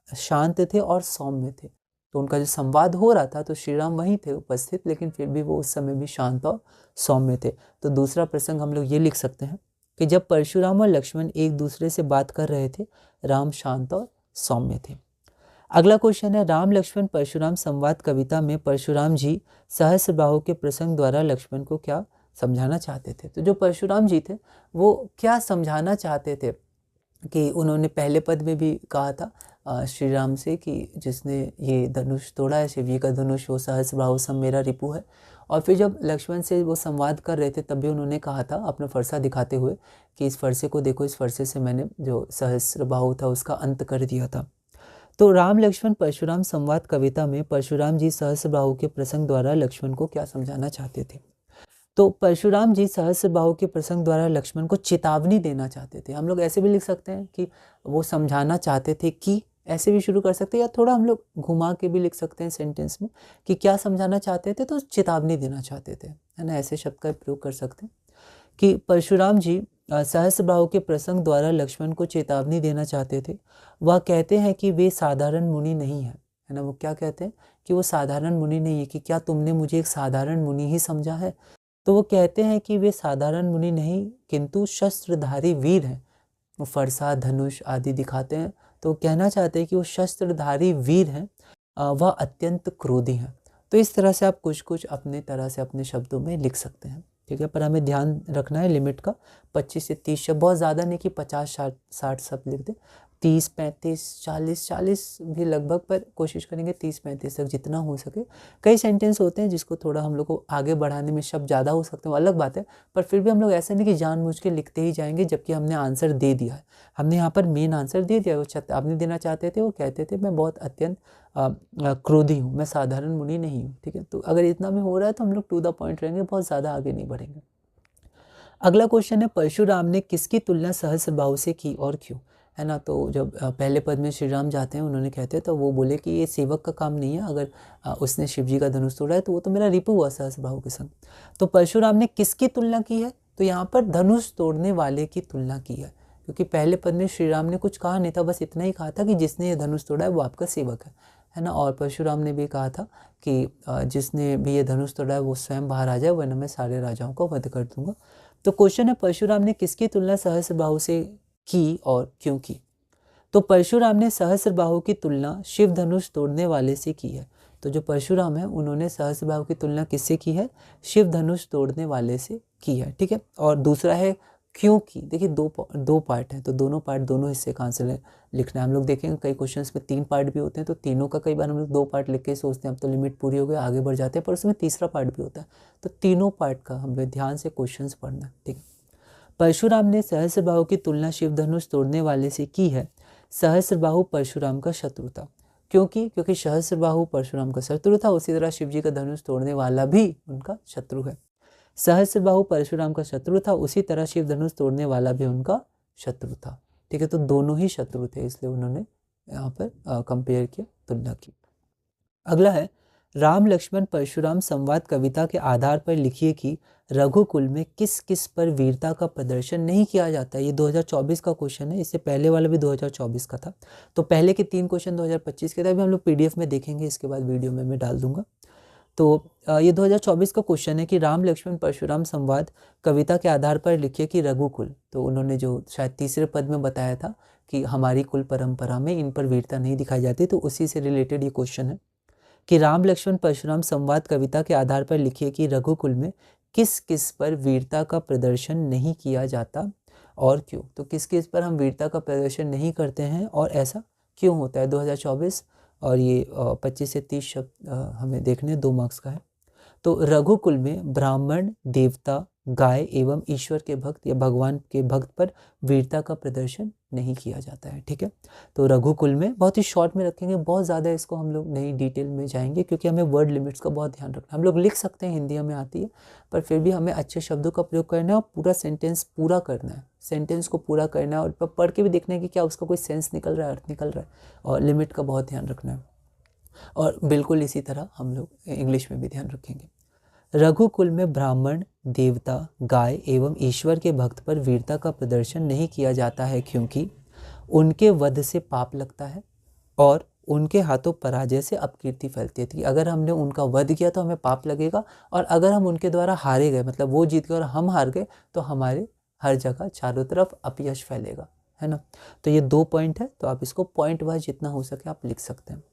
शांत थे और सौम्य थे। तो उनका जो संवाद हो रहा था तो श्री राम वहीं थे उपस्थित, लेकिन फिर भी वो उस समय भी शांत और सौम्य थे। तो दूसरा प्रसंग हम लोग ये लिख सकते हैं कि जब परशुराम और लक्ष्मण एक दूसरे से बात कर रहे थे, राम शांत और सौम्य थे। अगला क्वेश्चन है, राम लक्ष्मण परशुराम संवाद कविता में परशुराम जी सहस्त्रबाहु के प्रसंग द्वारा लक्ष्मण को क्या समझाना चाहते थे? तो जो परशुराम जी थे वो क्या समझाना चाहते थे कि उन्होंने पहले पद में भी कहा था श्री राम से कि जिसने ये धनुष तोड़ा है, शिव जी का धनुष, वो सहस्त्रबाहु सम मेरा रिपु है। और फिर जब लक्ष्मण से वो संवाद कर रहे थे तब भी उन्होंने कहा था अपना फरसा दिखाते हुए कि इस फरसे को देखो, इस फरसे से मैंने जो सहस्त्रबाहु था उसका अंत कर दिया था। तो राम लक्ष्मण परशुराम संवाद कविता में परशुराम जी सहस्त्रबाहु के प्रसंग द्वारा लक्ष्मण को क्या समझाना चाहते थे? तो परशुराम जी सहस्त्रबाहु के प्रसंग द्वारा लक्ष्मण को चेतावनी देना चाहते थे। हम लोग ऐसे भी लिख सकते हैं कि वो समझाना चाहते थे कि, ऐसे भी शुरू कर सकते हैं, या थोड़ा हम लोग घुमा के भी लिख सकते हैं सेंटेंस में कि क्या समझाना चाहते थे, तो चेतावनी देना चाहते थे, है ना। ऐसे शब्द का प्रयोग कर सकते हैं कि परशुराम जी सहस्त्रबाहु के प्रसंग द्वारा लक्ष्मण को चेतावनी देना चाहते थे। वह कहते हैं कि वे साधारण मुनि नहीं है ना। वो क्या कहते हैं कि वो साधारण मुनि नहीं है, कि क्या तुमने मुझे एक साधारण मुनि ही समझा है? तो वो कहते हैं कि वे साधारण मुनि नहीं किंतु शस्त्रधारी वीर हैं। वो फरसा, धनुष आदि दिखाते हैं, तो कहना चाहते हैं कि वो शस्त्रधारी वीर हैं, वह अत्यंत क्रोधी हैं। तो इस तरह से आप कुछ कुछ अपने तरह से अपने शब्दों में लिख सकते हैं, ठीक है। पर हमें ध्यान रखना है लिमिट का, 25 से 30 शब्द, बहुत ज़्यादा नहीं कि 50-60 शब्द लिख दें। 30, 35, 40 भी लगभग, पर कोशिश करेंगे 30-35 तक जितना हो सके। कई सेंटेंस होते हैं जिसको थोड़ा हम लोग को आगे बढ़ाने में शब्द ज़्यादा हो सकते हैं, वो अलग बात है, पर फिर भी हम लोग ऐसा नहीं कि जानबूझ के लिखते ही जाएंगे जबकि हमने आंसर दे दिया है। हमने यहाँ पर मेन आंसर दे दिया, वो चेतावनी देना चाहते थे, वो कहते थे मैं बहुत अत्यंत क्रोधी हूँ, मैं साधारण मुनि नहीं हूँ, ठीक है। तो अगर इतना भी हो रहा है तो हम लोग टू द पॉइंट रहेंगे, बहुत ज़्यादा आगे नहीं बढ़ेंगे। अगला क्वेश्चन है, परशुराम ने किसकी तुलना सहस्त्रबाहु से की और क्यों? है ना। तो जब पहले पद में श्री राम जाते हैं, उन्होंने कहते हैं तो वो बोले कि ये सेवक का काम नहीं है, अगर उसने शिव जी का धनुष तोड़ा है तो वो तो मेरा रिपु हुआ सहस्त्रबाहु के संग। तो परशुराम ने किसकी तुलना की है? तो यहाँ पर धनुष तोड़ने वाले की तुलना की है, क्योंकि पहले पद में श्री राम ने कुछ कहा नहीं था, बस इतना ही कहा था कि जिसने ये धनुष तोड़ा है वो आपका सेवक है ना। और परशुराम ने भी कहा था कि जिसने भी ये धनुष तोड़ा है वो स्वयं बाहर आ जाए, वरना मैं सारे राजाओं को वध कर दूंगा। तो क्वेश्चन है, परशुराम ने किसकी तुलना सहस्त्रबाहु से की और क्यों की? तो परशुराम ने सहस्त्रबाहु की तुलना शिव धनुष तोड़ने वाले से की है। तो जो परशुराम है उन्होंने सहस्त्रबाहु की तुलना किससे की है? शिव धनुष तोड़ने वाले से की है, ठीक है। और दूसरा है क्योंकि देखिए दो पार्ट हैं, तो दोनों पार्ट, दोनों हिस्से का आंसर लिखना है। हम लोग देखेंगे कई क्वेश्चंस में 3 पार्ट भी होते हैं, तो तीनों का कई बार हम लोग 2 पार्ट लिख के सोचते हैं अब तो लिमिट पूरी हो गई, आगे बढ़ जाते हैं, पर उसमें तीसरा पार्ट भी होता है। तो तीनों पार्ट का हम लोग ध्यान से क्वेश्चंस पढ़ना है, ठीक है। परशुराम ने सहस्त्रबाहु की तुलना शिवधनुष तोड़ने वाले से की है। सहस्त्रबाहु परशुराम का शत्रु था। क्योंकि सहस्त्रबाहु परशुराम का शत्रु था, उसी तरह शिव जी का धनुष तोड़ने वाला भी उनका शत्रु है। सहस्त्रबाहु परशुराम का शत्रु था, उसी तरह शिव धनुष तोड़ने वाला भी उनका शत्रु था, ठीक है। तो दोनों ही शत्रु थे, इसलिए उन्होंने यहाँ पर कंपेयर किया, तुलना की। अगला है, राम लक्ष्मण परशुराम संवाद कविता के आधार पर लिखिए कि रघुकुल में किस किस पर वीरता का प्रदर्शन नहीं किया जाता है। ये 2024 का क्वेश्चन है, इससे पहले वाला भी 2024 का था। तो पहले के 3 क्वेश्चन 2025 के थे, अभी हम लोग PDF में देखेंगे, इसके बाद वीडियो में मैं डाल दूंगा। तो ये 2024 का क्वेश्चन है कि राम लक्ष्मण परशुराम संवाद कविता के आधार पर लिखिए कि रघुकुल, तो उन्होंने जो शायद तीसरे पद में बताया था कि हमारी कुल परंपरा में इन पर वीरता नहीं दिखाई जाती, तो उसी से रिलेटेड ये क्वेश्चन है कि राम लक्ष्मण परशुराम संवाद कविता के आधार पर लिखिए कि रघुकुल में किस किस पर वीरता का प्रदर्शन नहीं किया जाता और क्यों। तो किस किस पर हम वीरता का प्रदर्शन नहीं करते हैं और ऐसा क्यों होता है। 2024 और ये 25 से 30 शब्द हमें देखने 2 मार्क्स का है। तो रघुकुल में ब्राह्मण, देवता, गाय एवं ईश्वर के भक्त या भगवान के भक्त पर वीरता का प्रदर्शन नहीं किया जाता है, ठीक है। तो रघुकुल में बहुत ही शॉर्ट में रखेंगे, बहुत ज़्यादा इसको हम लोग नहीं डिटेल में जाएंगे, क्योंकि हमें वर्ड लिमिट्स का बहुत ध्यान रखना है। हम लोग लिख सकते हैं, हिंदी हमें आती है, पर फिर भी हमें अच्छे शब्दों का प्रयोग करना है और पूरा सेंटेंस पूरा करना है, सेंटेंस को पूरा करना है और पढ़ के भी देखना है कि क्या उसका कोई सेंस निकल रहा है, अर्थ निकल रहा है, और लिमिट का बहुत ध्यान रखना है। और बिल्कुल इसी तरह हम लोग इंग्लिश में भी ध्यान रखेंगे। रघुकुल में ब्राह्मण, देवता, गाय एवं ईश्वर के भक्त पर वीरता का प्रदर्शन नहीं किया जाता है, क्योंकि उनके वध से पाप लगता है और उनके हाथों पराजय से अपकीर्ति फैलती है। अगर हमने उनका वध किया तो हमें पाप लगेगा, और अगर हम उनके द्वारा हारे गए, मतलब वो जीत गए और हम हार गए, तो हमारे हर जगह चारों तरफ अपयश फैलेगा, है ना। तो ये 2 पॉइंट है, तो आप इसको पॉइंट वाइज जितना हो सके आप लिख सकते हैं।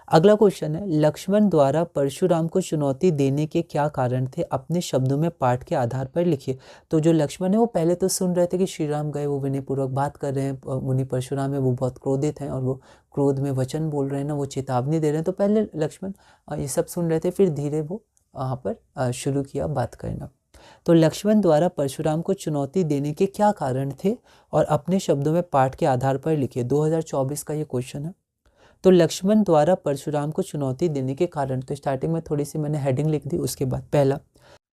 अगला क्वेश्चन है, लक्ष्मण द्वारा परशुराम को चुनौती देने के क्या कारण थे, अपने शब्दों में पाठ के आधार पर लिखिए। तो जो लक्ष्मण है वो पहले तो सुन रहे थे कि श्री राम गए, वो विनयपूर्वक बात कर रहे हैं, मुनि परशुराम है वो बहुत क्रोधित हैं और वो क्रोध में वचन बोल रहे हैं ना, वो चेतावनी दे रहे हैं। तो पहले लक्ष्मण ये सब सुन रहे थे, फिर धीरे वो वहाँ पर शुरू किया बात करना। तो लक्ष्मण द्वारा परशुराम को चुनौती देने के क्या कारण थे और अपने शब्दों में पाठ के आधार पर लिखिए। 2024 का ये क्वेश्चन है। तो लक्ष्मण द्वारा परशुराम को चुनौती देने के कारण, तो स्टार्टिंग में थोड़ी सी मैंने हेडिंग लिख दी, उसके बाद पहला,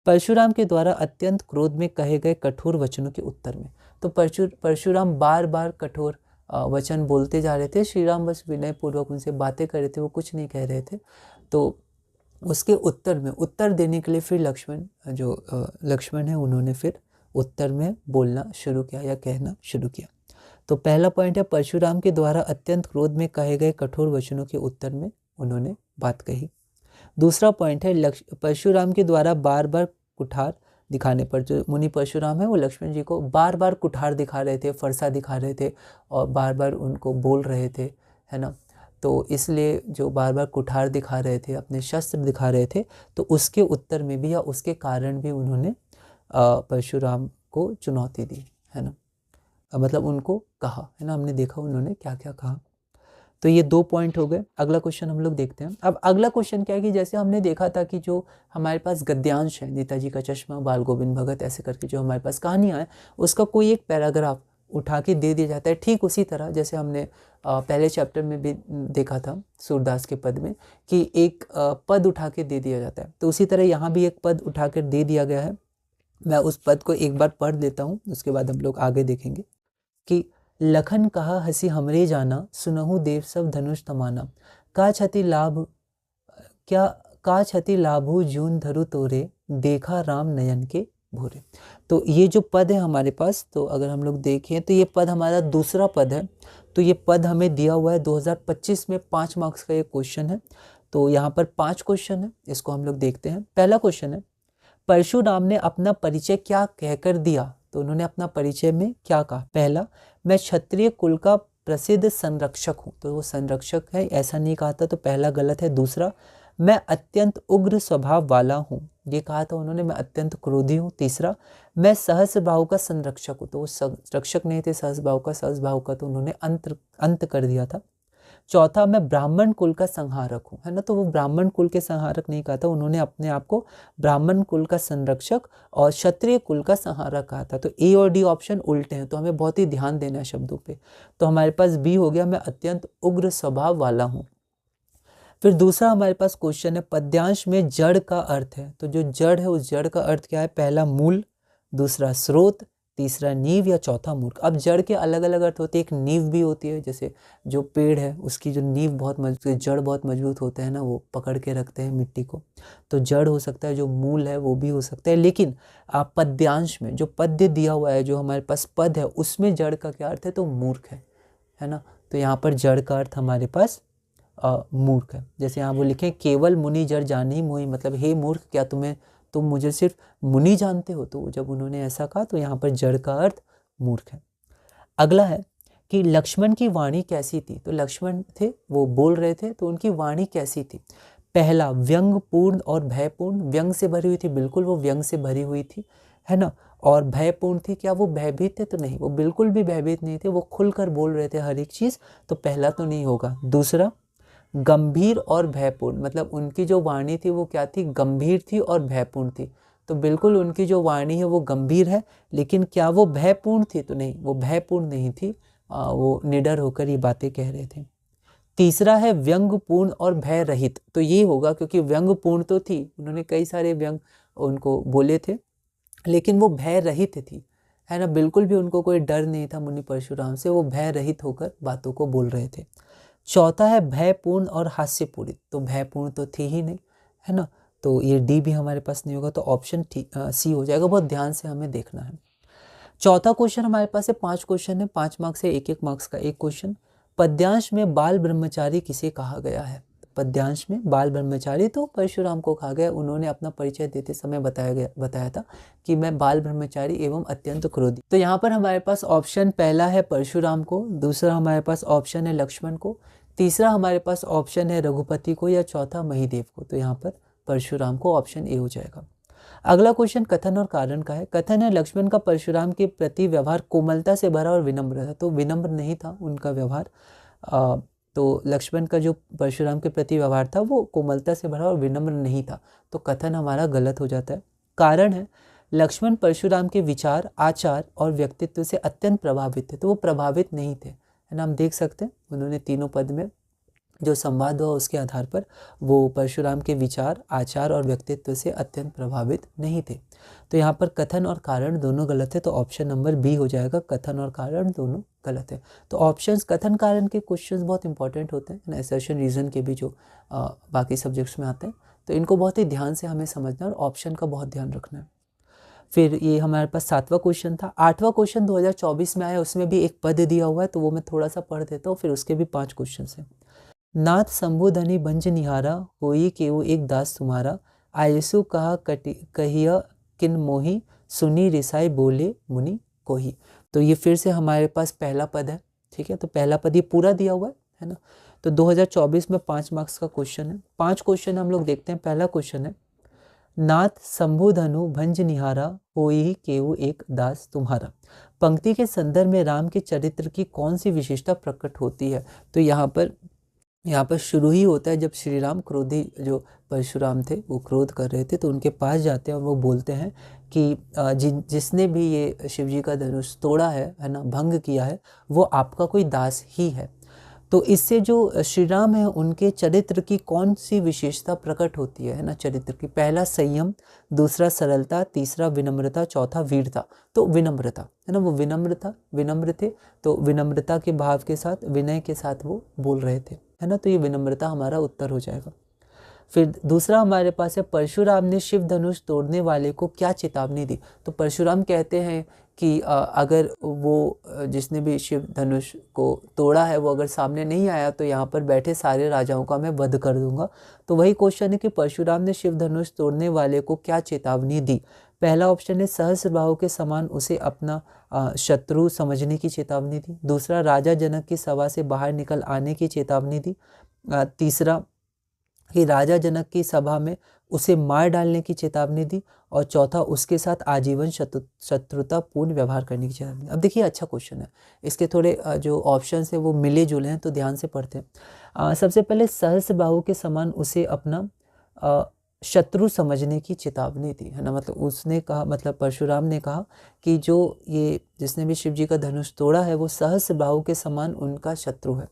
परशुराम के द्वारा अत्यंत क्रोध में कहे गए कठोर वचनों के उत्तर में। तो परशुराम बार बार कठोर वचन बोलते जा रहे थे, श्री राम बस विनय पूर्वक उनसे बातें कर रहे थे, वो कुछ नहीं कह रहे थे। तो उसके उत्तर में, उत्तर देने के लिए फिर लक्ष्मण है उन्होंने फिर उत्तर में बोलना शुरू किया या कहना शुरू किया। तो पहला पॉइंट है, परशुराम के द्वारा अत्यंत क्रोध में कहे गए कठोर वचनों के उत्तर में उन्होंने बात कही। दूसरा पॉइंट है, परशुराम के द्वारा बार बार कुठार दिखाने पर, जो मुनि परशुराम है वो लक्ष्मण जी को बार बार कुठार दिखा रहे थे, फरसा दिखा रहे थे और बार बार उनको बोल रहे थे, है ना। तो इसलिए जो बार बार कुठार दिखा रहे थे, अपने शस्त्र दिखा रहे थे, तो उसके उत्तर में भी या उसके कारण भी उन्होंने परशुराम को चुनौती दी, है ना, मतलब उनको कहा, है ना। हमने देखा उन्होंने क्या क्या कहा। तो ये 2 पॉइंट हो गए। अगला क्वेश्चन हम लोग देखते हैं। अब अगला क्वेश्चन क्या है कि जैसे हमने देखा था कि जो हमारे पास गद्यांश है, नेताजी का चश्मा, बाल गोविंद भगत, ऐसे करके जो हमारे पास कहानियाँ हैं, उसका कोई एक पैराग्राफ उठा के दे दिया जाता है। ठीक उसी तरह जैसे हमने पहले चैप्टर में भी देखा था सूरदास के पद में कि एक पद उठा के दे दिया जाता है, तो उसी तरह यहाँ भी एक पद उठा कर दे दिया गया है। मैं उस पद को एक बार पढ़ देता हूँ, उसके बाद हम लोग आगे देखेंगे कि लखन कहा हंसी हमरे जाना, सुनहु देव सब धनुष तमाना, का छति लाभु जून धरु तोरे, देखा राम नयन के भोरे। तो ये जो पद है हमारे पास, तो अगर हम लोग देखें तो ये पद हमारा दूसरा पद है। तो ये पद हमें दिया हुआ है 2025 में, 5 मार्क्स का ये क्वेश्चन है। तो यहाँ पर 5 क्वेश्चन है, इसको हम लोग देखते हैं। पहला क्वेश्चन है, परशुराम ने अपना परिचय क्या कहकर दिया। तो उन्होंने अपना परिचय में क्या कहा। पहला, मैं क्षत्रिय कुल का प्रसिद्ध संरक्षक हूँ। तो वो संरक्षक है ऐसा नहीं कहा था, तो पहला गलत है। दूसरा, मैं अत्यंत उग्र स्वभाव वाला हूँ। ये कहा था उन्होंने, मैं अत्यंत क्रोधी हूँ। तीसरा, मैं सहस्रबाहु का संरक्षक हूँ, तो वो संरक्षक नहीं थे सहस्रबाहु का तो उन्होंने अंत कर दिया था। चौथा, मैं ब्राह्मण कुल का संहारक हूँ, है ना, तो वो ब्राह्मण कुल के संहारक नहीं कहा था, उन्होंने अपने आप को ब्राह्मण कुल का संरक्षक और क्षत्रिय कुल का संहारक कहा था। तो ए और डी ऑप्शन उल्टे हैं, तो हमें बहुत ही ध्यान देना है शब्दों पे। तो हमारे पास बी हो गया, मैं अत्यंत उग्र स्वभाव वाला हूँ। फिर दूसरा हमारे पास क्वेश्चन है, पद्यांश में जड़ का अर्थ है, तो जो जड़ है उस जड़ का अर्थ क्या है? पहला मूल, दूसरा स्रोत, तीसरा नींव या चौथा मूर्ख। अब जड़ के अलग अलग अर्थ होते हैं, एक नींव भी होती है, जैसे जो पेड़ है उसकी जो नींव बहुत मजबूत, जड़ बहुत मजबूत होते हैं ना, वो पकड़ के रखते हैं मिट्टी को, तो जड़ हो सकता है, जो मूल है वो भी हो सकता है। लेकिन पद्यांश में जो पद्य दिया हुआ है, जो हमारे पास पद है, उसमें जड़ का क्या अर्थ है? तो मूर्ख है ना, तो यहाँ पर जड़ का अर्थ हमारे पास मूर्ख है। जैसे यहाँ वो लिखे, केवल मुनि जड़ जानी मोहि, मतलब हे मूर्ख, क्या तुम मुझे सिर्फ मुनि जानते हो? तो जब उन्होंने ऐसा कहा तो यहाँ पर जड़ का अर्थ मूर्ख है। अगला है कि लक्ष्मण की वाणी कैसी थी? तो लक्ष्मण थे, वो बोल रहे थे, तो उनकी वाणी कैसी थी? पहला, व्यंगपूर्ण और भयपूर्ण। व्यंग से भरी हुई थी, बिल्कुल वो व्यंग से भरी हुई थी, है ना। और भयपूर्ण थी, क्या वो भयभीत थे? तो नहीं, वो बिल्कुल भी भयभीत नहीं थे, वो खुलकर बोल रहे थे हर एक चीज, तो पहला तो नहीं होगा। दूसरा, गंभीर और भयपूर्ण, मतलब उनकी जो वाणी थी वो क्या थी? गंभीर थी और भयपूर्ण थी, तो बिल्कुल उनकी जो वाणी है वो गंभीर है, लेकिन क्या वो भयपूर्ण थी? तो नहीं, वो भयपूर्ण नहीं थी, वो निडर होकर ये बातें कह रहे थे। तीसरा है व्यंगपूर्ण और भय रहित, तो ये होगा, क्योंकि व्यंगपूर्ण तो थी, उन्होंने कई सारे व्यंग उनको बोले थे, लेकिन वो भय रहित थी, है ना, बिल्कुल भी उनको कोई डर नहीं था मुनि परशुराम से, वो भय रहित होकर बातों को बोल रहे थे। चौथा है भयपूर्ण और हास्यपूरित, तो भयपूर्ण तो थी ही नहीं, है ना, तो ये डी भी हमारे पास नहीं होगा, तो ऑप्शन सी हो जाएगा। बहुत ध्यान से हमें देखना है। चौथा क्वेश्चन हमारे पास है, 5 क्वेश्चन है, 5 मार्क्स है, 1-1 मार्क्स का एक क्वेश्चन। पद्यांश में बाल ब्रह्मचारी किसे कहा गया है? पद्यांश में बाल ब्रह्मचारी तो परशुराम को कहा गया, उन्होंने अपना परिचय देते समय बताया था कि मैं बाल ब्रह्मचारी एवं अत्यंत क्रोधी। तो यहाँ पर हमारे पास ऑप्शन पहला है परशुराम को, दूसरा हमारे पास ऑप्शन है लक्ष्मण को, तीसरा हमारे पास ऑप्शन है रघुपति को, या चौथा महिदेव को। तो यहाँ पर परशुराम को, ऑप्शन ए हो जाएगा। अगला क्वेश्चन कथन और कारण का है। कथन है, लक्ष्मण का परशुराम के प्रति व्यवहार कोमलता से भरा और विनम्र था, तो विनम्र नहीं था उनका व्यवहार, तो लक्ष्मण का जो परशुराम के प्रति व्यवहार था वो कोमलता से भरा और विनम्र नहीं था, तो कथन हमारा गलत हो जाता है। कारण है, लक्ष्मण परशुराम के विचार, आचार और व्यक्तित्व से अत्यंत प्रभावित थे, तो वो प्रभावित नहीं थे, है ना, हम देख सकते हैं उन्होंने तीनों पद में जो संवाद हुआ उसके आधार पर वो परशुराम के विचार, आचार और व्यक्तित्व से अत्यंत प्रभावित नहीं थे। तो यहाँ पर कथन और कारण दोनों गलत है, तो ऑप्शन नंबर बी हो जाएगा, कथन और कारण दोनों गलत है। तो ऑप्शंस, कथन कारण के क्वेश्चंस बहुत इंपॉर्टेंट होते हैं, असर्शन रीजन के भी जो बाकी सब्जेक्ट्स में आते हैं, तो इनको बहुत ही ध्यान से हमें समझना और ऑप्शन का बहुत ध्यान रखना है। फिर ये हमारे पास 7वां क्वेश्चन था। 8वां क्वेश्चन 2024 में आया, उसमें भी एक पद दिया हुआ है, तो वो मैं थोड़ा सा पढ़ देता हूँ, फिर उसके भी 5 क्वेश्चन हैं। नाथ संबोधनी बंज निहारा, होई केहू एक दास तुम्हारा, आयसु कहा कहिया किन मोही, सुनी रिसाई बोले मुनि कोही। तो ये फिर से हमारे पास पहला पद है, ठीक है, तो पहला पद ये पूरा दिया हुआ है ना। तो 2024 में 5 मार्क्स का क्वेश्चन है। 5 क्वेश्चन हम लोग देखते हैं। पहला क्वेश्चन है, नाथ संबोधनु भंज निहारा, होई केहू एक दास तुम्हारा। पंक्ति के संदर्भ में राम के चरित्र की कौन सी विशेषता प्रकट होती है? तो यहाँ पर शुरू ही होता है जब श्री राम क्रोधी, जो परशुराम थे वो क्रोध कर रहे थे, तो उनके पास जाते हैं और वो बोलते हैं कि जिसने भी ये शिव जी का धनुष तोड़ा है ना, भंग किया है, वो आपका कोई दास ही है। तो इससे जो श्री राम है उनके चरित्र की कौन सी विशेषता प्रकट होती है ना, चरित्र की? पहला संयम, दूसरा सरलता, तीसरा विनम्रता, चौथा वीरता। तो विनम्रता, है ना, वो विनम्र थे, तो विनम्रता के भाव के साथ, विनय के साथ वो बोल रहे थे, है ना, तो ये विनम्रता हमारा उत्तर हो जाएगा। फिर दूसरा हमारे पास है, परशुराम ने शिव धनुष तोड़ने वाले को क्या चेतावनी दी? तो परशुराम कहते हैं कि अगर वो जिसने भी शिव धनुष को तोड़ा है वो अगर सामने नहीं आया तो यहाँ पर बैठे सारे राजाओं का मैं वध कर दूंगा। तो वही क्वेश्चन है कि परशुराम ने शिव धनुष तोड़ने वाले को क्या चेतावनी दी? पहला ऑप्शन है, सहस्रबाहु के समान उसे अपना शत्रु समझने की चेतावनी दी। दूसरा, राजा जनक की सभा से बाहर निकल आने की चेतावनी दी। तीसरा, कि राजा जनक की सभा में उसे मार डालने की चेतावनी दी, और चौथा उसके साथ आजीवन शत्रुतापूर्ण व्यवहार करने की चेतावनी। अब देखिए अच्छा क्वेश्चन है, इसके थोड़े जो ऑप्शंस है वो मिले जुले हैं, तो ध्यान से पढ़ते हैं। सबसे पहले सहस्त्रबाहु के समान उसे अपना शत्रु समझने की चेतावनी दी, है ना। मतलब उसने कहा, मतलब परशुराम ने कहा कि जो ये जिसने भी शिव जी का धनुष तोड़ा है वो सहस्त्रबाहु के समान उनका शत्रु है।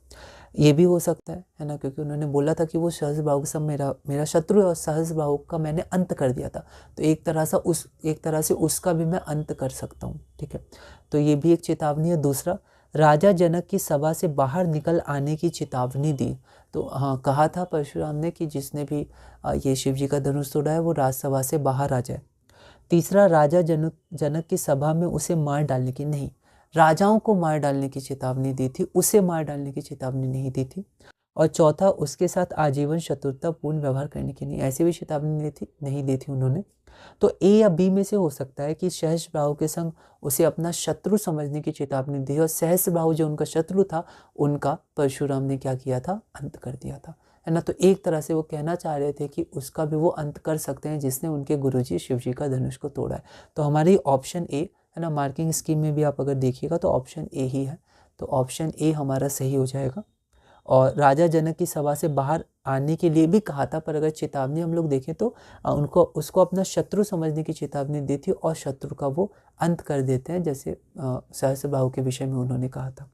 ये भी हो सकता है ना, क्योंकि उन्होंने बोला था कि वो सहस्त्रबाहु के सब मेरा शत्रु है और सहस्त्रबाहु का मैंने अंत कर दिया था, तो एक तरह से उसका भी मैं अंत कर सकता हूँ, ठीक है। तो ये भी एक चेतावनी है। दूसरा, राजा जनक की सभा से बाहर निकल आने की चेतावनी दी। तो हाँ, कहा था परशुराम ने कि जिसने भी ये शिव जी का धनुष तोड़ा है वो राजसभा से बाहर आ जाए। तीसरा, राजा जनक की सभा में उसे मार डालने की, नहीं, राजाओं को मार डालने की चेतावनी दी थी, उसे मार डालने की चेतावनी नहीं दी थी। और चौथा, उसके साथ आजीवन शत्रुतापूर्ण व्यवहार करने की, नहीं, ऐसी भी चेतावनी नहीं दी थी उन्होंने। तो ए या बी में से हो सकता है कि सहस्त्रबाहु के संग उसे अपना शत्रु समझने की चेतावनी दी, और सहस्त्रबाहु जो उनका शत्रु था उनका परशुराम ने क्या किया था, अंत कर दिया था, है ना। तो एक तरह से वो कहना चाह रहे थे कि उसका भी वो अंत कर सकते हैं जिसने उनके गुरुजी शिव जी का धनुष को तोड़ा है। तो हमारी ऑप्शन ए, है ना, मार्किंग स्कीम में भी आप अगर देखिएगा तो ऑप्शन ए ही है, तो ऑप्शन ए हमारा सही हो जाएगा। और राजा जनक की सभा से बाहर आने के लिए भी कहा था, पर अगर चेतावनी हम लोग देखें तो उसको अपना शत्रु समझने की चेतावनी दी थी, और शत्रु का वो अंत कर देते हैं, जैसे सहस्त्रबाहु के विषय में उन्होंने कहा था।